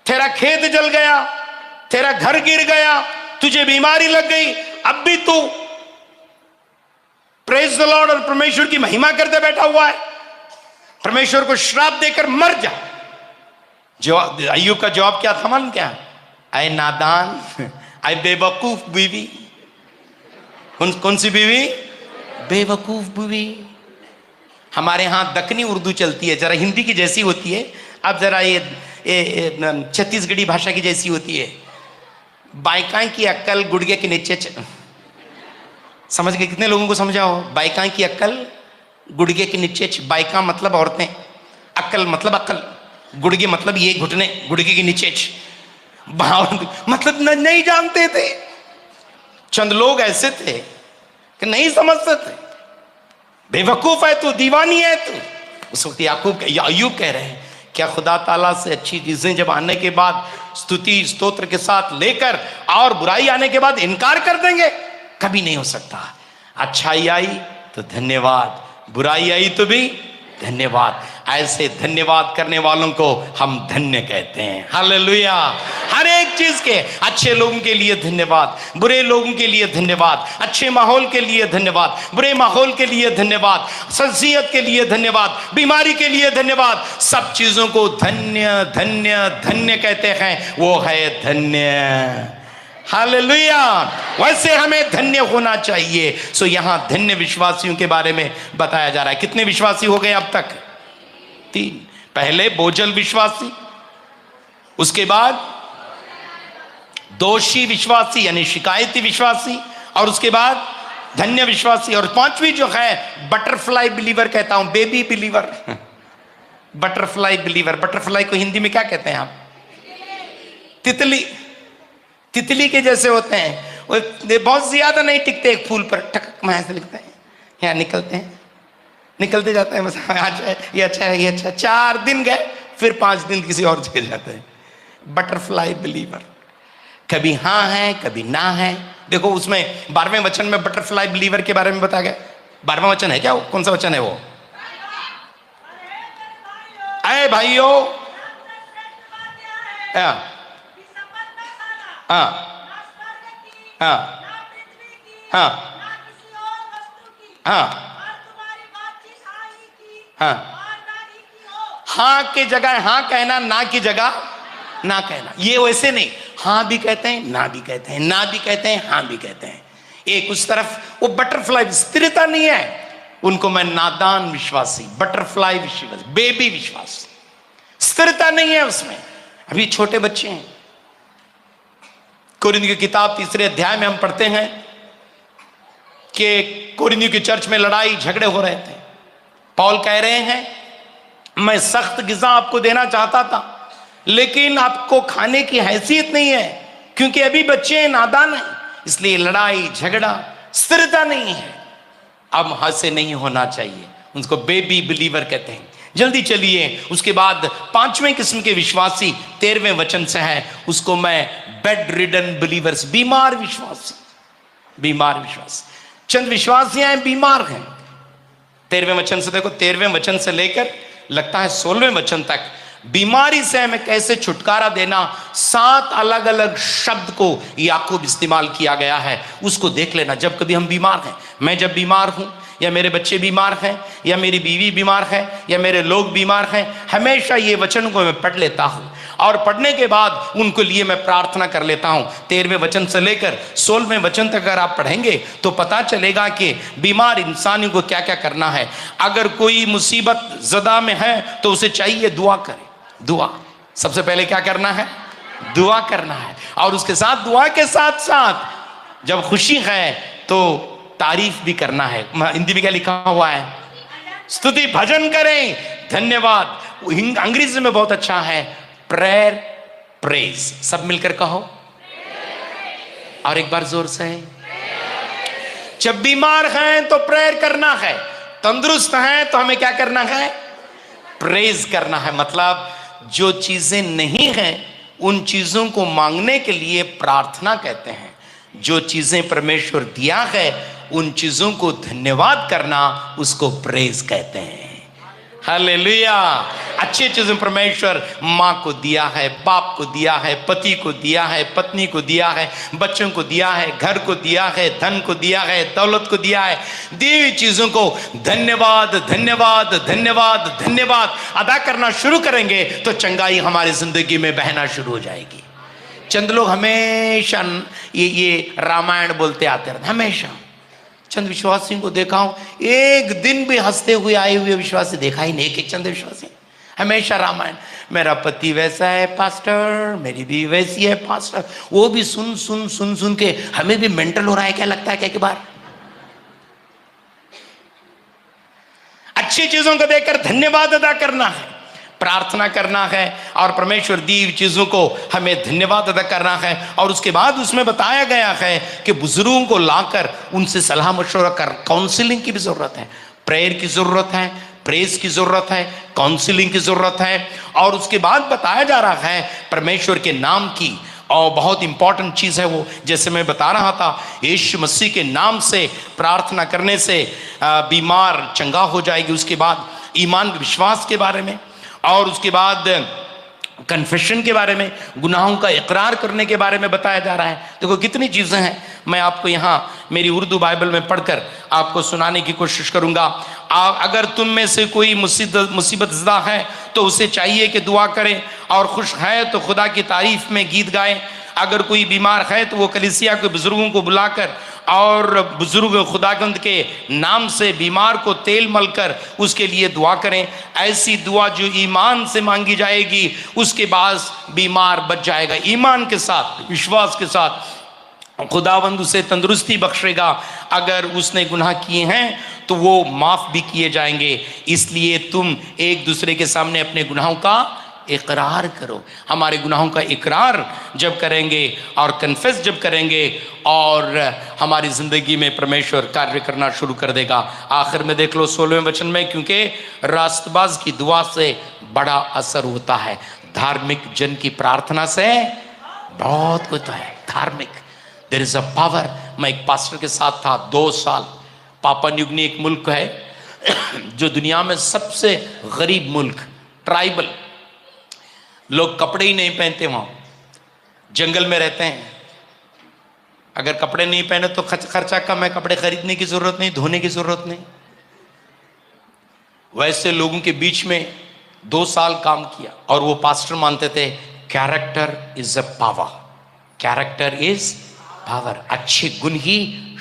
तेरा खेत जल गया, तेरा घर गिर गया, तुझे बीमारी लग गई, अब भी तू प्रेज द लॉर्ड और परमेश्वर की महिमा करते बैठा हुआ है। परमेश्वर को श्राप देकर मर जा। जो अय्यूब का जवाब क्या था मालूम क्या? आए नादान, आए बेवकूफ बीवी। कौन सी बीवी? बेवकूफ बीवी। हमारे यहां दक्कनी उर्दू चलती है, जरा हिंदी की जैसी होती है, अब जरा ये छत्तीसगढ़ी भाषा की जैसी होती है। बाइकाई की अक्कल गुड़गे के नीचे समझ गए? कितने लोगों को समझा हो? बाइकाई की अक्कल गुड़गे के नीचे। बाइका मतलब औरतें, अक्कल मतलब अक्ल, गुड़गे मतलब ये घुटने, गुड़गे के नीचे। मतलब नहीं जानते थे। चंद लोग ऐसे थे कि नहीं समझते थे। बेवकूफ है तू, दीवानी है तू। उस वक्त अय्यूब कह रहे हैं, क्या खुदा ताला से अच्छी चीजें जब आने के बाद स्तुति स्तोत्र के साथ लेकर और बुराई आने के बाद इनकार कर देंगे? कभी नहीं हो सकता। अच्छाई आई तो धन्यवाद, बुराई आई तो भी धन्यवाद। ऐसे धन्यवाद करने वालों को हम धन्य कहते हैं। हालेलुया। हर एक चीज के, अच्छे लोगों के लिए धन्यवाद, बुरे लोगों के लिए धन्यवाद, अच्छे माहौल के लिए धन्यवाद, बुरे माहौल के लिए धन्यवाद, शख्सियत के लिए धन्यवाद, बीमारी के लिए धन्यवाद। सब चीजों को धन्य धन्य धन्य कहते हैं। वो है धन्य। हालेलुया। वैसे हमें धन्य होना चाहिए। सो यहां धन्य विश्वासियों के बारे में बताया जा रहा है। कितने विश्वासी हो गए अब तक? 3। पहले बोझल विश्वासी, उसके बाद दोषी विश्वासी यानी शिकायती विश्वासी, और उसके बाद धन्य विश्वासी, और 5वीं जो है बटरफ्लाई बिलीवर कहता हूं, baby believer. Butterfly believer. Butterfly को हिंदी में क्या कहते हैं आप? तितली। तितली के जैसे होते हैं वो, बहुत ज्यादा नहीं टिकते एक फूल पर, टक में ऐसे लिखते हैं, यहाँ निकलते हैं, निकलते जाते हैं बस। अच्छा ये अच्छा है, ये अच्छा। 4 दिन गए, फिर 5 दिन किसी और जगह जाते हैं। Butterfly believer. कभी हाँ है कभी ना है। देखो उसमें 12वें वचन में बटरफ्लाई बिलीवर के बारे में बताया गया। 12वां वचन है क्या? कौन सा वचन है वो? अरे भाइयों, हाँ हाँ हाँ हाँ हाँ। हाँ की जगह हाँ कहना, ना की जगह ना कहना। ये वैसे नहीं, हाँ भी कहते हैं, ना भी कहते हैं, ना भी कहते हैं, हाँ भी कहते हैं। एक उस तरफ वो बटरफ्लाई, स्थिरता नहीं है। उनको मैं नादान विश्वासी, बटरफ्लाई विश्वासी, बेबी विश्वासी, स्थिरता नहीं है उसमें। अभी छोटे बच्चे हैं। कोरिन्थियों की किताब 3 अध्याय में हम पढ़ते हैं कि कोरिन्थियों की चर्च में लड़ाई झगड़े हो रहे थे। पौल कह रहे हैं, मैं सख्त गिज़ा आपको देना चाहता था, लेकिन आपको खाने की हैसियत नहीं है, क्योंकि अभी बच्चे नादान हैं, इसलिए लड़ाई झगड़ा, स्थिरता नहीं है। अब ऐसे नहीं होना चाहिए। उसको बेबी बिलीवर कहते हैं। जल्दी चलिए, उसके बाद 5वें किस्म के विश्वासी 13वें वचन से है, उसको मैं बेड रिडन बिलीवर्स, बीमार विश्वासी। बीमार विश्वासी, चंद विश्वासियां बीमार हैं। 13वें वचन से देखो, 13वें वचन से लेकर लगता है 16वें वचन तक बीमारी से हमें कैसे छुटकारा देना, 7 अलग अलग शब्द को याकूब इस्तेमाल किया गया है। उसको देख लेना। जब कभी हम बीमार हैं, मैं जब बीमार हूं, या मेरे बच्चे बीमार हैं, या मेरी बीवी बीमार है, या मेरे लोग बीमार हैं, हमेशा ये वचन को मैं पढ़ लेता हूं, और पढ़ने के बाद उनको लिए मैं प्रार्थना कर लेता हूं। 13वें वचन से लेकर 16वें वचन तक अगर आप पढ़ेंगे तो पता चलेगा कि बीमार इंसानों को क्या क्या करना है। अगर कोई मुसीबत ज़दा में है तो उसे चाहिए दुआ करे। दुआ सबसे पहले क्या करना है? दुआ करना है। और उसके साथ, दुआ के साथ साथ जब खुशी है तो तारीफ भी करना है। हिंदी में क्या लिखा हुआ है? स्तुति भजन करें, धन्यवाद। अंग्रेजी में बहुत अच्छा है, प्रेयर प्रेज। सब मिलकर कहो, और एक बार जोर से। जब बीमार हैं तो प्रेयर करना है, तंदुरुस्त हैं तो हमें क्या करना है? प्रेज करना है। मतलब जो चीजें नहीं हैं उन चीजों को मांगने के लिए प्रार्थना कहते हैं। जो चीजें परमेश्वर दिया है उन चीजों को धन्यवाद करना, उसको प्रेज कहते हैं। हालेलुया। अच्छी चीजें परमेश्वर माँ को दिया है, बाप को दिया है, पति को दिया है, पत्नी को दिया है, बच्चों को दिया है, घर को दिया है, धन को दिया है, दौलत को दिया है। दी हुई चीजों को धन्यवाद धन्यवाद धन्यवाद धन्यवाद अदा करना शुरू करेंगे तो चंगाई हमारी जिंदगी में बहना शुरू हो जाएगी। चंद लोग हमेशा ये रामायण बोलते आते रहते, हमेशा। चंद विश्वासियों को देखा हूं, एक दिन भी हंसते हुए आए हुए विश्वासी देखा ही नहीं। एक चंद विश्वासी हमेशा रामायण, मेरा पति वैसा है पास्टर, मेरी भी वैसी है पास्टर। वो भी सुन सुन सुन सुन के हमें भी मेंटल हो रहा है क्या लगता है क्या बार। अच्छी चीजों को देखकर धन्यवाद अदा करना है, प्रार्थना करना है और परमेश्वर दी हुई चीजों को हमें धन्यवाद अदा करना है। और उसके बाद उसमें बताया गया है कि बुजुर्गों को लाकर उनसे सलाह मशवरा कर, काउंसलिंग की भी जरूरत है, प्रेयर की जरूरत है, प्रेस की जरूरत है, काउंसलिंग की जरूरत है। और उसके बाद बताया जा रहा है परमेश्वर के नाम की, और बहुत इंपॉर्टेंट चीज है वो, जैसे मैं बता रहा था, यीशु मसीह के नाम से प्रार्थना करने से बीमार चंगा हो जाएगी। उसके बाद ईमान विश्वास के बारे में, और उसके बाद कन्फेशन के बारे में, गुनाहों का इकरार करने के बारे में बताया जा रहा है। देखो कितनी चीज़ें हैं, मैं आपको यहाँ मेरी उर्दू बाइबल में पढ़कर आपको सुनाने की कोशिश करूँगा। अगर तुम में से कोई मुसीबत ज़दा है तो उसे चाहिए कि दुआ करें, और खुश है तो खुदा की तारीफ में गीत गाएं। अगर कोई बीमार है तो वो कलीसिया के बुजुर्गों को बुलाकर और बुजुर्ग खुदागंद के नाम से बीमार को तेल मलकर उसके लिए दुआ करें। ऐसी दुआ जो ईमान से मांगी जाएगी, उसके बाद बीमार बच जाएगा। ईमान के साथ, विश्वास के साथ खुदावंद उसे तंदुरुस्ती बख्शेगा। अगर उसने गुनाह किए हैं तो वो माफ़ भी किए जाएंगे। इसलिए तुम एक दूसरे के सामने अपने गुनाहों का इकरार करो। हमारे गुनाहों का इकरार जब करेंगे और कन्फेस जब करेंगे, और हमारी ज़िंदगी में परमेश्वर कार्य करना शुरू कर देगा। आखिर में देख लो 16वें वचन में, क्योंकि रास्तबाज की दुआ से बड़ा असर होता है, धार्मिक जन की प्रार्थना से बहुत कुछ है। धार्मिक, देयर इज अ पावर। मैं एक पास्टर के साथ था 2 साल। पापा न्यूगिनी एक मुल्क है जो दुनिया में सबसे गरीब मुल्क, ट्राइबल लोग कपड़े ही नहीं पहनते, वहां जंगल में रहते हैं। अगर कपड़े नहीं पहने तो खर्चा कम है, कपड़े खरीदने की जरूरत नहीं, धोने की जरूरत नहीं। वैसे लोगों के बीच में 2 साल काम किया, और वो पास्टर मानते थे character is a power, character is power. अच्छे गुण ही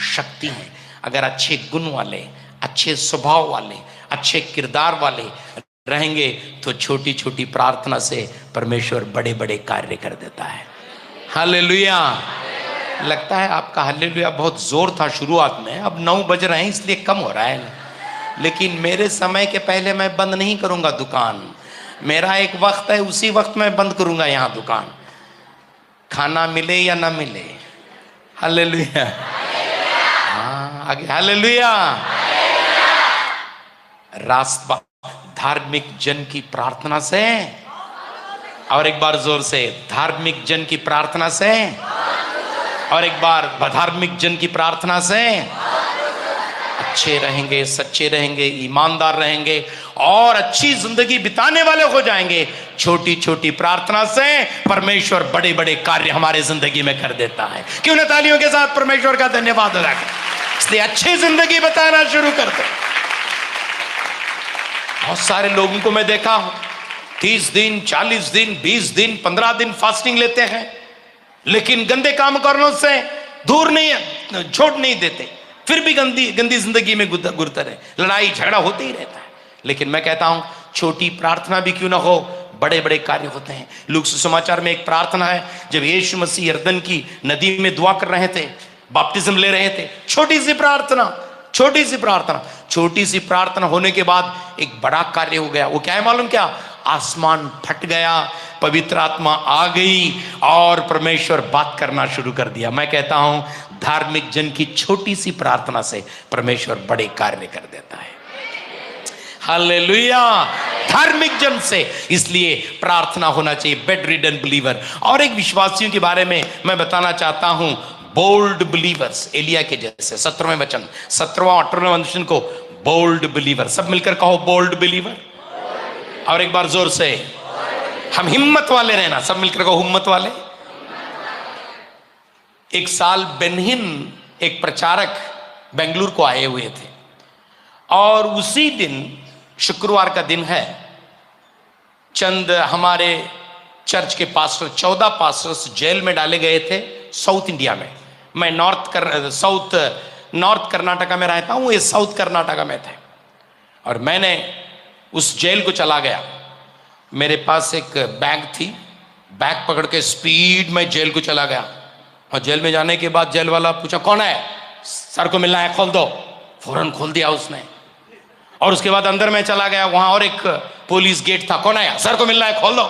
शक्ति है। अगर अच्छे गुण वाले, अच्छे स्वभाव वाले, अच्छे किरदार वाले रहेंगे तो छोटी छोटी प्रार्थना से परमेश्वर बड़े बड़े कार्य कर देता है। हालेलुया। लगता है आपका हालेलुया बहुत जोर था शुरुआत में, अब 9 बज रहे हैं इसलिए कम हो रहा है। लेकिन मेरे समय के पहले मैं बंद नहीं करूंगा दुकान। मेरा एक वक्त है, उसी वक्त मैं बंद करूंगा यहाँ दुकान, खाना मिले या ना मिले। हालेलुया। हाँ, आगे हालेलुया। रास्ता धार्मिक जन की प्रार्थना से, और एक बार जोर से, धार्मिक जन की प्रार्थना से, और एक बार धार्मिक जन की प्रार्थना से अच्छे रहेंगे, सच्चे रहेंगे, ईमानदार रहेंगे और अच्छी जिंदगी बिताने वाले हो जाएंगे। छोटी छोटी प्रार्थना से परमेश्वर बड़े बड़े कार्य हमारे जिंदगी में कर देता है। क्यों न तालियों के साथ परमेश्वर का धन्यवाद अदा करें। इसलिए अच्छी जिंदगी बताना शुरू कर दो। बहुत सारे लोगों को मैं देखा हूं 30 दिन, 40 दिन, 20 दिन, 15 दिन फास्टिंग लेते हैं, लेकिन गंदे काम करने से दूर नहीं, छोड़ नहीं देते, फिर भी गंदी जिंदगी में गुजरते रहे, लड़ाई झगड़ा होते ही रहता है। लेकिन मैं कहता हूं छोटी प्रार्थना भी क्यों ना हो, बड़े बड़े कार्य होते हैं। लूका सुसमाचार में एक प्रार्थना है, जब यीशु मसीह यरदन की नदी में दुआ कर रहे थे, बपतिस्म ले रहे थे, छोटी सी प्रार्थना, छोटी सी प्रार्थना, छोटी सी प्रार्थना होने के बाद एक बड़ा कार्य हो गया। वो क्या है मालूम क्या? आसमान फट गया, पवित्र आत्मा आ गई और परमेश्वर बात करना शुरू कर दिया। मैं कहता हूं धार्मिक जन की छोटी सी प्रार्थना से परमेश्वर बड़े कार्य कर देता है। हालेलुया, धार्मिक जन से। इसलिए प्रार्थना होना चाहिए। Bed ridden believer. और एक विश्वासियों के बारे में मैं बताना चाहता हूं, बोल्ड बिलीवर्स, एलिया के जैसे। 17वें वचन, 17वां 18वां वचन को बोल्ड बिलीवर। सब मिलकर कहो बोल्ड बिलीवर। और एक बार जोर से, हम हिम्मत वाले रहना। सब मिलकर कहो हिम्मत वाले। एक साल बेनहिन एक प्रचारक बेंगलुरु को आए हुए थे और उसी दिन शुक्रवार का दिन है, चंद हमारे चर्च के पास्टर, 14 पास्टर्स जेल में डाले गए थे साउथ इंडिया में। मैं नॉर्थ कर्नाटका में रहता हूं, ये साउथ कर्नाटका में थे। और मैंने उस जेल को चला गया। मेरे पास एक बैग थी, बैग पकड़ के स्पीड में जेल को चला गया। और जेल में जाने के बाद जेल वाला पूछा कौन है, सर को मिलना है, खोल दो। फौरन खोल दिया उसने। और उसके बाद अंदर में चला गया, वहां और एक पुलिस गेट था, कौन है, सर को मिलना है, खोल दो।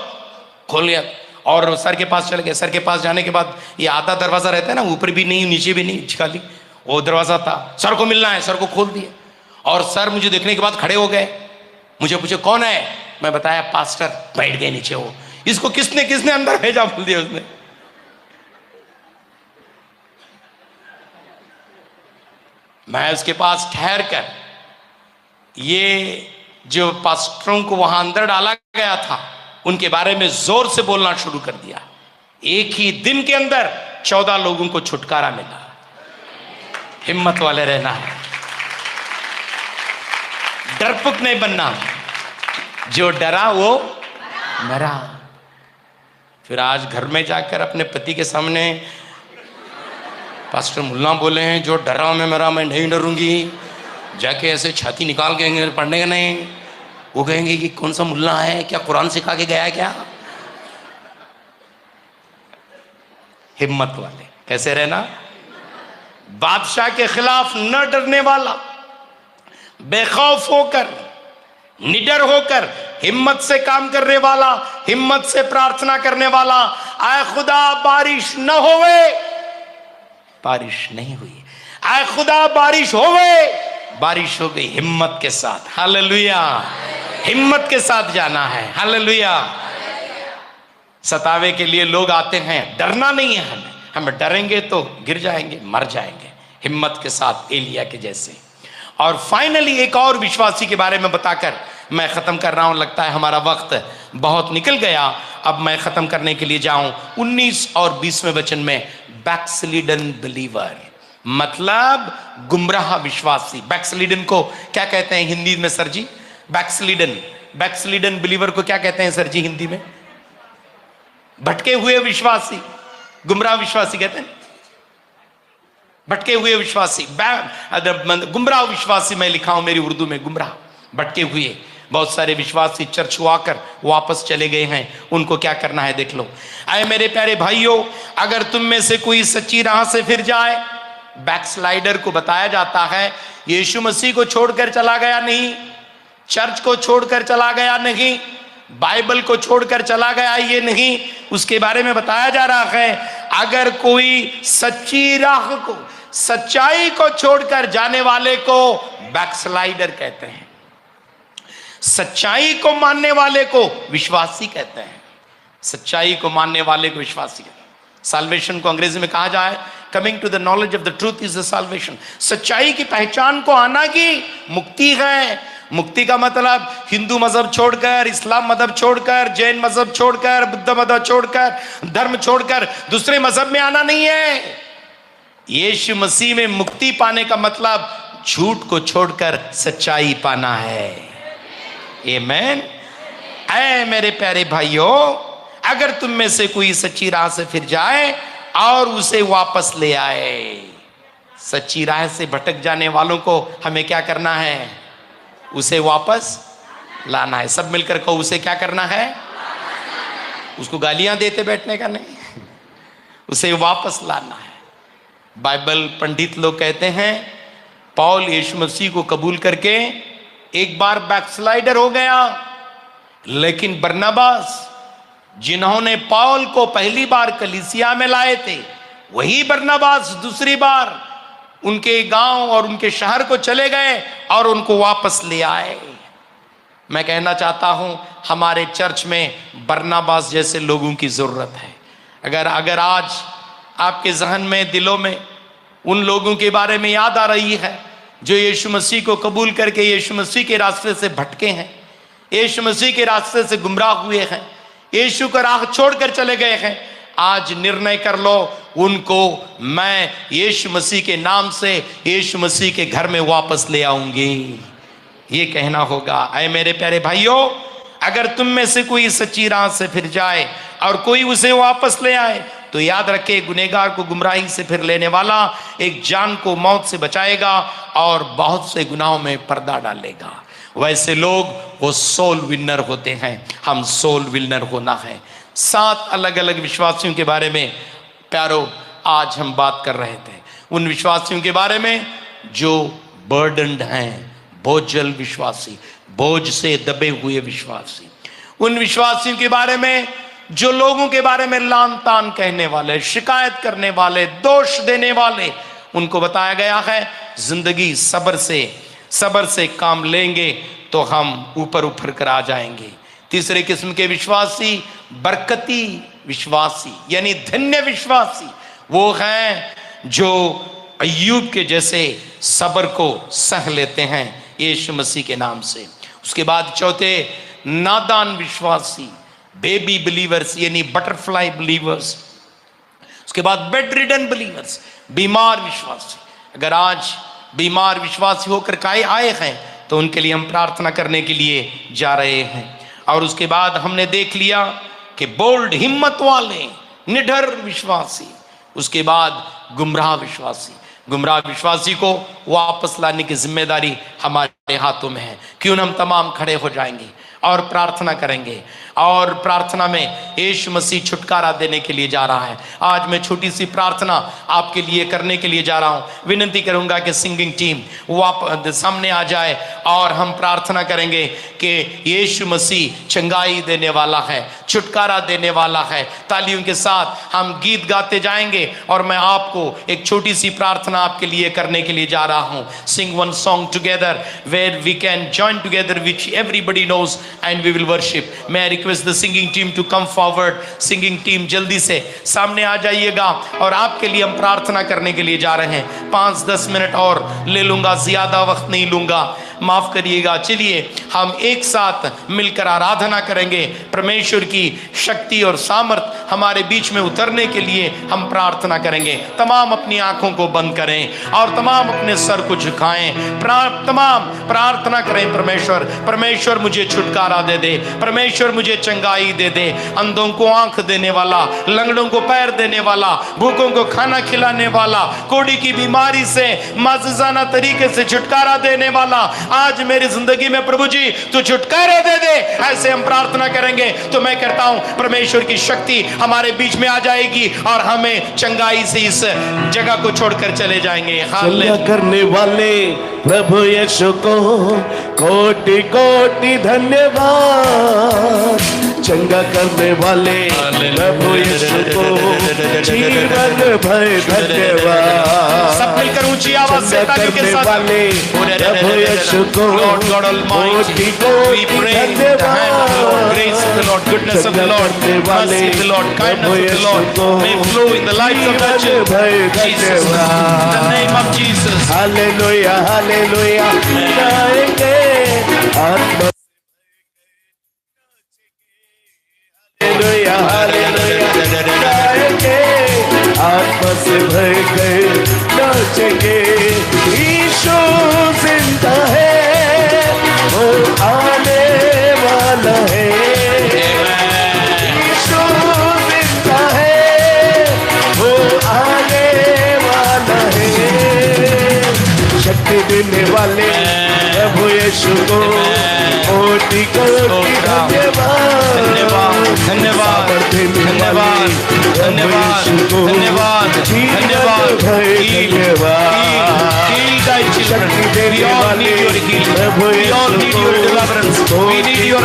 खोल लिया और सर के पास चले गए। सर के पास जाने के बाद ये आधा दरवाजा रहता है ना, ऊपर भी नहीं नीचे भी नहीं, खाली वो दरवाजा था। सर को मिलना है, सर को खोल दिया। और सर मुझे देखने के बाद खड़े हो गए, मुझे पूछे कौन है, मैं बताया पास्टर। बैठ गए नीचे। वो इसको किसने अंदर भेजा, बोल दिया उसने। मैं उसके पास ठहर कर, ये जो पास्टरों को वहां अंदर डाला गया था उनके बारे में जोर से बोलना शुरू कर दिया। एक ही दिन के अंदर 14 लोगों को छुटकारा मिला। हिम्मत वाले रहना है, डरपुक नहीं बनना। जो डरा वो मरा। फिर आज घर में जाकर अपने पति के सामने, पास्टर मुल्ला बोले हैं जो डरा मैं मरा, मैं नहीं डरूंगी। जाके ऐसे छाती निकाल के पढ़ने का नहीं। वो कहेंगे कि कौन सा मुल्ला है, क्या कुरान सिखा के गया है क्या। हिम्मत वाले कैसे रहना, बादशाह के खिलाफ न डरने वाला, बेखौफ होकर, निडर होकर, हिम्मत से काम करने वाला, हिम्मत से प्रार्थना करने वाला। आए खुदा बारिश न होवे, बारिश नहीं हुई। आए खुदा बारिश होवे, बारिश हो गई। हिम्मत के साथ, हालेलुया, हिम्मत के साथ जाना है, हालेलुया। सतावे के लिए लोग आते हैं, डरना नहीं है हमें। हम डरेंगे तो गिर जाएंगे, मर जाएंगे। हिम्मत के साथ एलिया के जैसे। और फाइनली एक और विश्वासी के बारे में बताकर मैं खत्म कर रहा हूं। लगता है हमारा वक्त बहुत निकल गया। अब मैं खत्म करने के लिए जाऊं 19 और 20वें वचन में, बैकस्लिडन बिलीवर, मतलब गुमराह विश्वासी। बैकस्लिडन को क्या कहते हैं हिंदी में सर जी? बैकस्लिडन बिलीवर को क्या कहते हैं सर जी हिंदी में? भटके हुए विश्वासी, गुमराह विश्वासी कहते हैं। भटके हुए विश्वासी, गुमराह विश्वासी मैं लिखा हूं मेरी उर्दू में, गुमराह, भटके हुए। बहुत सारे विश्वासी चर्च आकर वापस चले गए हैं। उनको क्या करना है देख लो। आए मेरे प्यारे भाइयों, अगर तुम में से कोई सच्ची राह से फिर जाए, बैकस्लाइडर को बताया जाता है यीशु मसीह को छोड़कर चला गया नहीं, चर्च को छोड़कर चला गया नहीं, बाइबल को छोड़कर चला गया ये नहीं, उसके बारे में बताया जा रहा है अगर कोई सच्ची राह को, सच्चाई को छोड़कर जाने वाले को बैकस्लाइडर कहते हैं। सच्चाई को मानने वाले को विश्वासी कहते हैं। सच्चाई को मानने वाले को विश्वासी कहते हैं। साल्वेशन को अंग्रेजी में कहा जाए, coming to the knowledge of the truth is the salvation. सच्चाई की पहचान को आना की मुक्ति है। मुक्ति का मतलब हिंदू मजहब छोड़कर, इस्लाम मजहब छोड़कर, जैन मजहब छोड़कर, बुद्ध मजहब छोड़कर, धर्म छोड़कर दूसरे मजहब में आना नहीं है। यीशु मसीह में मुक्ति पाने का मतलब झूठ को छोड़कर सच्चाई पाना है। आमीन। ऐ मेरे प्यारे भाइयों, अगर तुम में से कोई सच्ची राह से फिर जाए और उसे वापस ले आए। सच्ची राह से भटक जाने वालों को हमें क्या करना है? उसे वापस लाना है। सब मिलकर कहो, उसे क्या करना है? उसको गालियां देते बैठने का नहीं, उसे वापस लाना है। बाइबल पंडित लोग कहते हैं पौल यीशु मसीह को कबूल करके एक बार बैकस्लाइडर हो गया, लेकिन बरनबास जिन्होंने पौल को पहली बार कलीसिया में लाए थे, वही बरनबास दूसरी बार उनके गांव और उनके शहर को चले गए और उनको वापस ले आए। मैं कहना चाहता हूं, हमारे चर्च में बरनबास जैसे लोगों की जरूरत है। अगर आज आपके जहन में, दिलों में उन लोगों के बारे में याद आ रही है जो यीशु मसीह को कबूल करके यीशु मसीह के रास्ते से भटके हैं, यीशु मसीह के रास्ते से गुमराह हुए हैं, यीशु का राह छोड़कर चले गए हैं, आज निर्णय कर लो, उनको मैं यीशु मसीह के नाम से यीशु मसीह के घर में वापस ले आऊंगी। ये कहना होगा। ऐ मेरे प्यारे भाइयों, अगर तुम में से कोई सच्ची राह से फिर जाए और कोई उसे वापस ले आए, तो याद रखे, गुनहगार को गुमराही से फिर लेने वाला एक जान को मौत से बचाएगा और बहुत से गुनाहों में पर्दा डालेगा। वैसे लोग वो सोल विनर होते हैं। हम सोल विनर होना है। 7 अलग अलग विश्वासियों के बारे में प्यारो आज हम बात कर रहे थे। उन विश्वासियों के बारे में जो बर्डन्ड हैं, बोझल विश्वासी, बोझ से दबे हुए विश्वासी। उन विश्वासियों के बारे में जो लोगों के बारे में लान तान कहने वाले, शिकायत करने वाले, दोष देने वाले, उनको बताया गया है जिंदगी सब्र से काम लेंगे तो हम ऊपर कर आ जाएंगे। तीसरे किस्म के विश्वासी बरकती विश्वासी यानी धन्य विश्वासी, वो हैं जो अय्यूब के जैसे सब्र को सह लेते हैं यीशु मसीह के नाम से। उसके बाद चौथे नादान विश्वासी, बेबी बिलीवर्स यानी बटरफ्लाई बिलीवर्स। उसके बाद बेड रिडन बिलीवर्स, बीमार विश्वासी। अगर आज बीमार विश्वासी होकर आए हैं तो उनके लिए हम प्रार्थना करने के लिए जा रहे हैं। और उसके बाद हमने देख लिया कि बोल्ड, हिम्मत वाले, निडर विश्वासी। उसके बाद गुमराह विश्वासी। गुमराह विश्वासी को वापस लाने की जिम्मेदारी हमारे हाथों में है। क्यों न हम तमाम खड़े हो जाएंगे और प्रार्थना करेंगे। और प्रार्थना में यीशु मसीह छुटकारा देने के लिए जा रहा है। आज मैं छोटी सी प्रार्थना आपके लिए करने के लिए जा रहा हूं। विनती करूंगा कि सिंगिंग टीम वापस सामने आ जाए और हम प्रार्थना करेंगे कि यीशु मसीह चंगाई देने वाला है, छुटकारा देने वाला है। तालियों के साथ हम गीत गाते जाएंगे और मैं आपको एक छोटी सी प्रार्थना आपके लिए करने के लिए जा रहा हूं। Sing one song together where we can join together which everybody knows and we will worship. मैं request the singing team to come forward. Singing team जल्दी से सामने आ जाइएगा और आपके लिए हम प्रार्थना करने के लिए जा रहे हैं। 5-10 मिनट और ले लूंगा, ज्यादा वक्त नहीं लूंगा, माफ करिएगा। चलिए हम एक साथ मिलकर आराधना करेंगे। परमेश्वर की शक्ति और सामर्थ हमारे बीच में उतरने के लिए हम प्रार्थना करेंगे। तमाम अपनी आंखों को बंद करें और तमाम अपने सर को झुकाएं। तमाम प्रार्थना करें, परमेश्वर मुझे छुटकारा दे दे, परमेश्वर मुझे चंगाई दे दे। अंधों को आंख देने वाला, लंगड़ों को पैर देने वाला, भूखों को खाना खिलाने वाला, कोढ़ी की बीमारी से माजिज़ाना तरीके से छुटकारा देने वाला, आज मेरी जिंदगी में प्रभु जी तू छुटकारा दे दे। ऐसे हम प्रार्थना करेंगे तो मैं कहता हूं परमेश्वर की शक्ति हमारे बीच में आ जाएगी और हमें चंगाई से इस जगह को छोड़कर चले जाएंगे। चंगा करने वाले प्रभु यीशु को कोटि कोटि धन्यवाद। चंगा करने वाले प्रभु यीशु को जीवन भर धन्यवाद। सब मिलकर ऊंची आवाज से तालियों के साथ प्रभु यीशु को कोटि कोटि धन्यवाद। Grace of the Lord, goodness of the Lord, mercy of the Lord, kindness of the Lord may flow in the lives of the church. Jesus, in the name of Jesus. Hallelujah, hallelujah. गाएंगे आत्मा hallelujah hallelujah गाएंगे आत्मा से भर गए नाचेंगे। यीशु जिंदा है, वो आने वाला है। यीशु जिंदा है, वो आने वाला है। शक्ति देने वाले प्रभु यीशु को कोटि कोटि धन्यवाद। धन्यवाद धन्यवाद धन्यवाद धन्यवाद धन्यवाद। धन्यवाद। We all need your healing. We all need your deliverance. We need your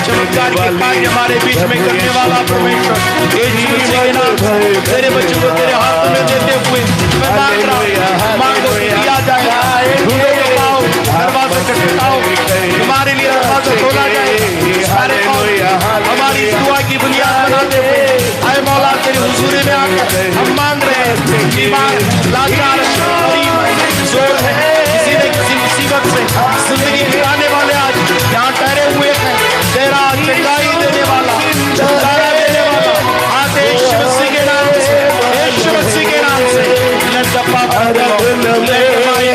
चमत्कार के कार्य हमारे बीच में करने वाला परमेश्वर, यीशु मसीह के नाम से तेरे बच्चों को तेरे हाथों में देते हुए मैं मांग रहा हूँ, मांगो तो दिया जाएगा, ढूंढो तो पाओ, दरवाजा खटखटाओ, तुम्हारे लिए दरवाजा खोला जाए। सारे हमारी दुआ की बुनियाद बनाते हुए आए मौला तेरे हुजूर में आकर हम मांग रहे हैं। बीमार, लाचार, गरीब, जोर है, किसी न किसी मुसीबत से जिंदगी बिताने वाले आज यहाँ ठहरे हुए हैं। तेरा चंगाई देने वाला, छुटकारा देने वाला आज यीशु मसीह के नाम से, यीशु मसीह के नाम से आराधना में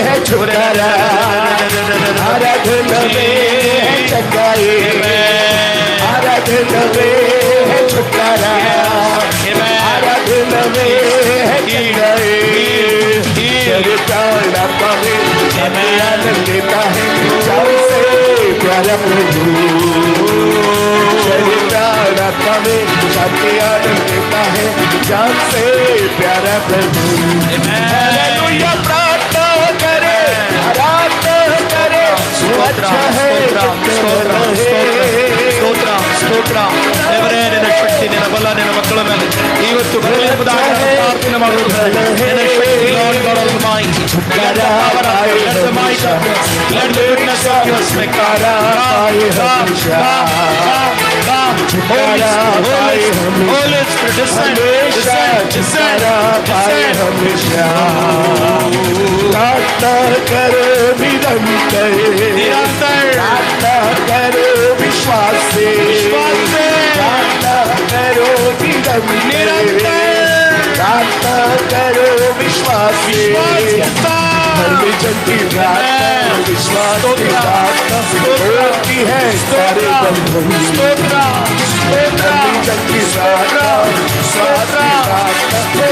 है छुटकारा, आराधना में है चंगाई, आराधना में है छुटकारा, आराधना में है चंगाई। आत्मा में आनंद देता है जान से प्यारा प्रभु, आत्मा में शांति आनंद देता है जान से प्यारा प्रभु। हालेलुया, प्रार्थना करे, आराधना करे, अच्छा है ಸ್ತೋತ್ರ ಸ್ತೋತ್ರ ದೇವರೇ, ನಿನ್ನ ಶಕ್ತಿ ನಿನ್ನ ಬಲ ನಿನ್ನ ಮಕ್ಕಳ ಮೇಲೆ ಇವತ್ತು ಬರಲಿರುವುದಾಗಿ ಪ್ರಾರ್ಥನೆ ಮಾಡುತ್ತೇವೆ. ನಿನ್ನ ಶಕ್ತಿ Lord God Almighty, let the power of God, let the might of God, let the goodness of your spirit come. Holy Spirit, descend, descend, descend, प्रार्थना करो निरंतर, प्रार्थना करो विश्वास से, प्रार्थना करो निरंतर, प्रार्थना करो विश्वास से। परमेश्वर की प्रार्थना विश्वास की प्रार्थना होती है सारे बंधन, परमेश्वर की प्रार्थना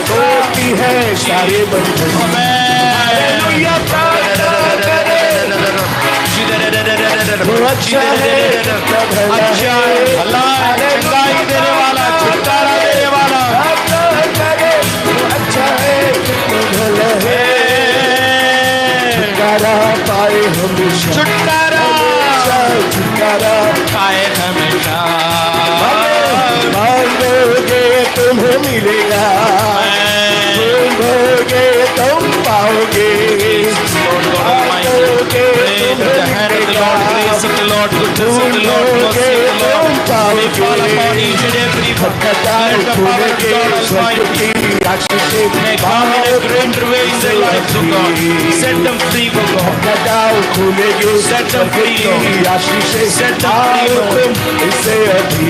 होती है सारे बंधन। हालेलुया, प्रार्थना करे, अच्छा है, अच्छा अल्लाह चंगाई देने वाला, छुटकारा देने वाला, करे, अच्छा है, भला है, छुटकारा पाए हमेशा, छुटकारा छुटकारा पाए हमेशा। मांगोगे तुम्हें मिलेगा, ढूंढोगे तुम पाओगे, Set them free, God. Set them free, set them free, इससे अभी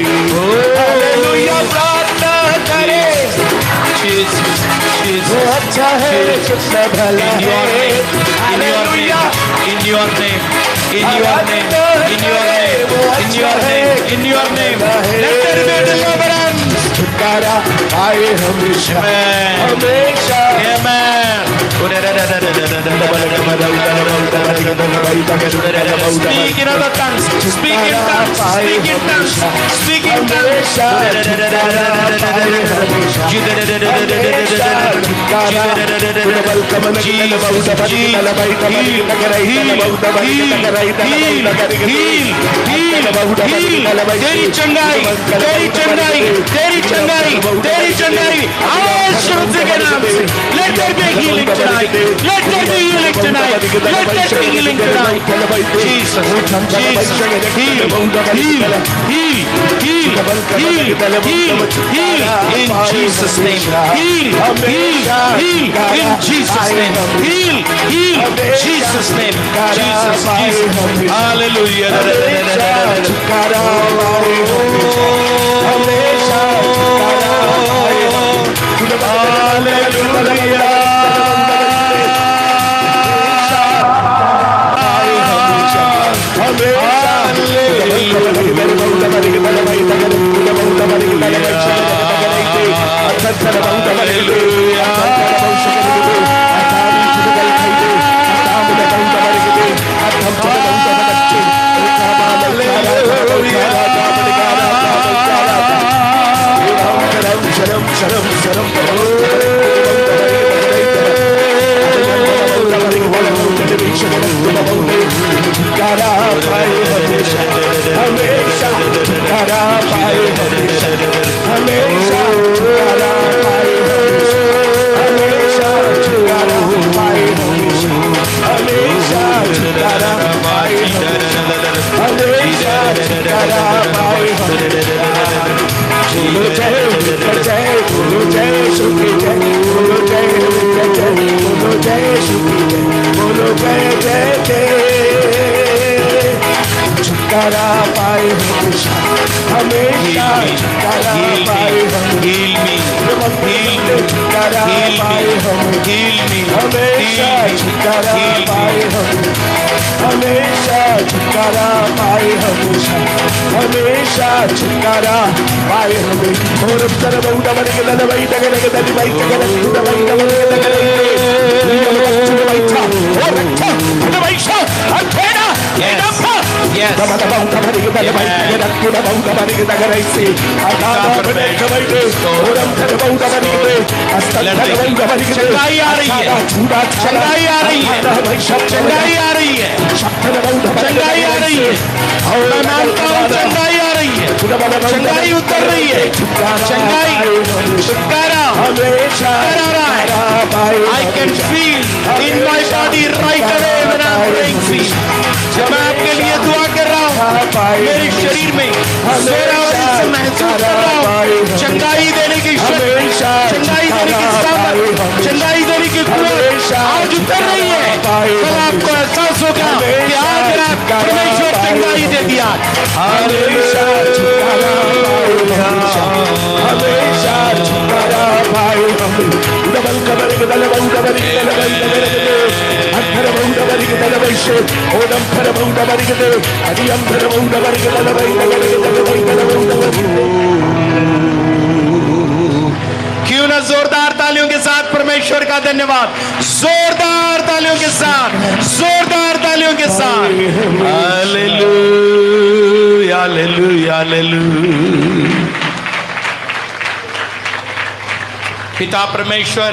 हालेलुया, प्रार्थना करे, Jesus, वो अच्छा है, कितना भला है, hallelujah, in your name, in your name, in your name, in your name, in your name, let there be deliverance. छुटकारा आए हमेशा, हमेशा, Amen. Speak in other tongues, speak in tongues, speak in tongues, speak in tongues. तेरी चंगाई, तेरी चंगाई, तेरी चंगाई, तेरी चंगाई आज शुरू के नाम से let there be healing tonight, let there be healing tonight, let there be healing tonight. Jesus, Jesus, heal, heal, heal, heal, heal, heal, heal in Jesus' name, heal, heal, heal in Jesus' name, heal, heal, Jesus' name, Jesus, Jesus, hallelujah. छुटकारा पाए हम। बोलो जय विठ्ठल जय, बोलो जय शुक्र जय, बोलो जय विठ्ठल जय, बोलो जय शुक्र जय, बोलो जय जय जय। छुटकारा पाए हमेशा, हमेशा छुटकारा पाए हम। छुटकारा पाए हम, हमेशा छुटकारा पाए हम, हमेशा छुटकारा पाए हमेशा, हमेशा छुटकारा पाए हमें। और तरह बहुत बन के दल भाई तक के दल भाई तक के भाई तक के और रक्षा भाई सा अठेड़ा ये नफा यस दबा दबा उठा भर के दल भाई तक के बहुत बन के तक ऐसे आधा बने भाई दे और हम तरह बहुत बन के अस्तर बहुत बन के चंगाई आ रही है, चंगाई आ रही है, चंगाई आ रही है, चंगाई आ रही है, और चंगाई आ रही है, चंगाई उतर रही है, चंगाई छुटकारा हमेशा आ रहा है। I can feel in my body right away when I'm praying for you. जब मैं आपके लिए दुआ कर रहा हूँ मेरे शरीर में जोरावरी से महसूस कर रहा हूँ चंगाई देने की शक्ति, चंगाई देने की सामर्थ, चंगाई देने की कुव्वत आज उतर रही है। कल आपको एहसास होगा कि आज परमेश्वर चंगाई दे दिया। हमेशा छुटकारा हमेशा छुटकारा पाए हम। डबल कबर के दल बहु डबल के दल बहु डबल के अठर बहु डबल के दल वैसे ओदम फर बहु डबल के दल अधियम फर बहु डबल के दल बहु डबल के दल बहु डबल के। क्यों ना जोरदार तालियों के साथ परमेश्वर का धन्यवाद, जोरदार तालियों के साथ, जोरदार तालियों के साथ। Hallelujah hallelujah hallelujah. पिता परमेश्वर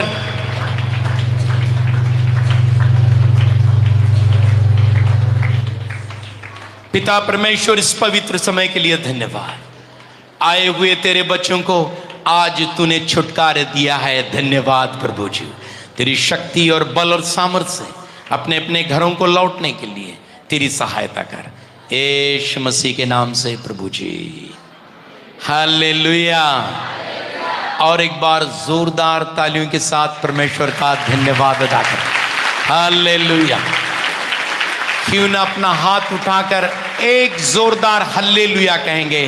पिता परमेश्वर इस पवित्र समय के लिए धन्यवाद। आए हुए तेरे बच्चों को आज तूने छुटकारा दिया है, धन्यवाद प्रभु जी। तेरी शक्ति और बल और सामर्थ्य से अपने अपने घरों को लौटने के लिए तेरी सहायता कर, यीशु मसीह के नाम से प्रभु जी। हालेलुया। और एक बार जोरदार तालियों के साथ परमेश्वर का धन्यवाद अदा कर। हालेलुया। क्यों ना अपना हाथ उठाकर एक जोरदार हल्लेलुया कहेंगे।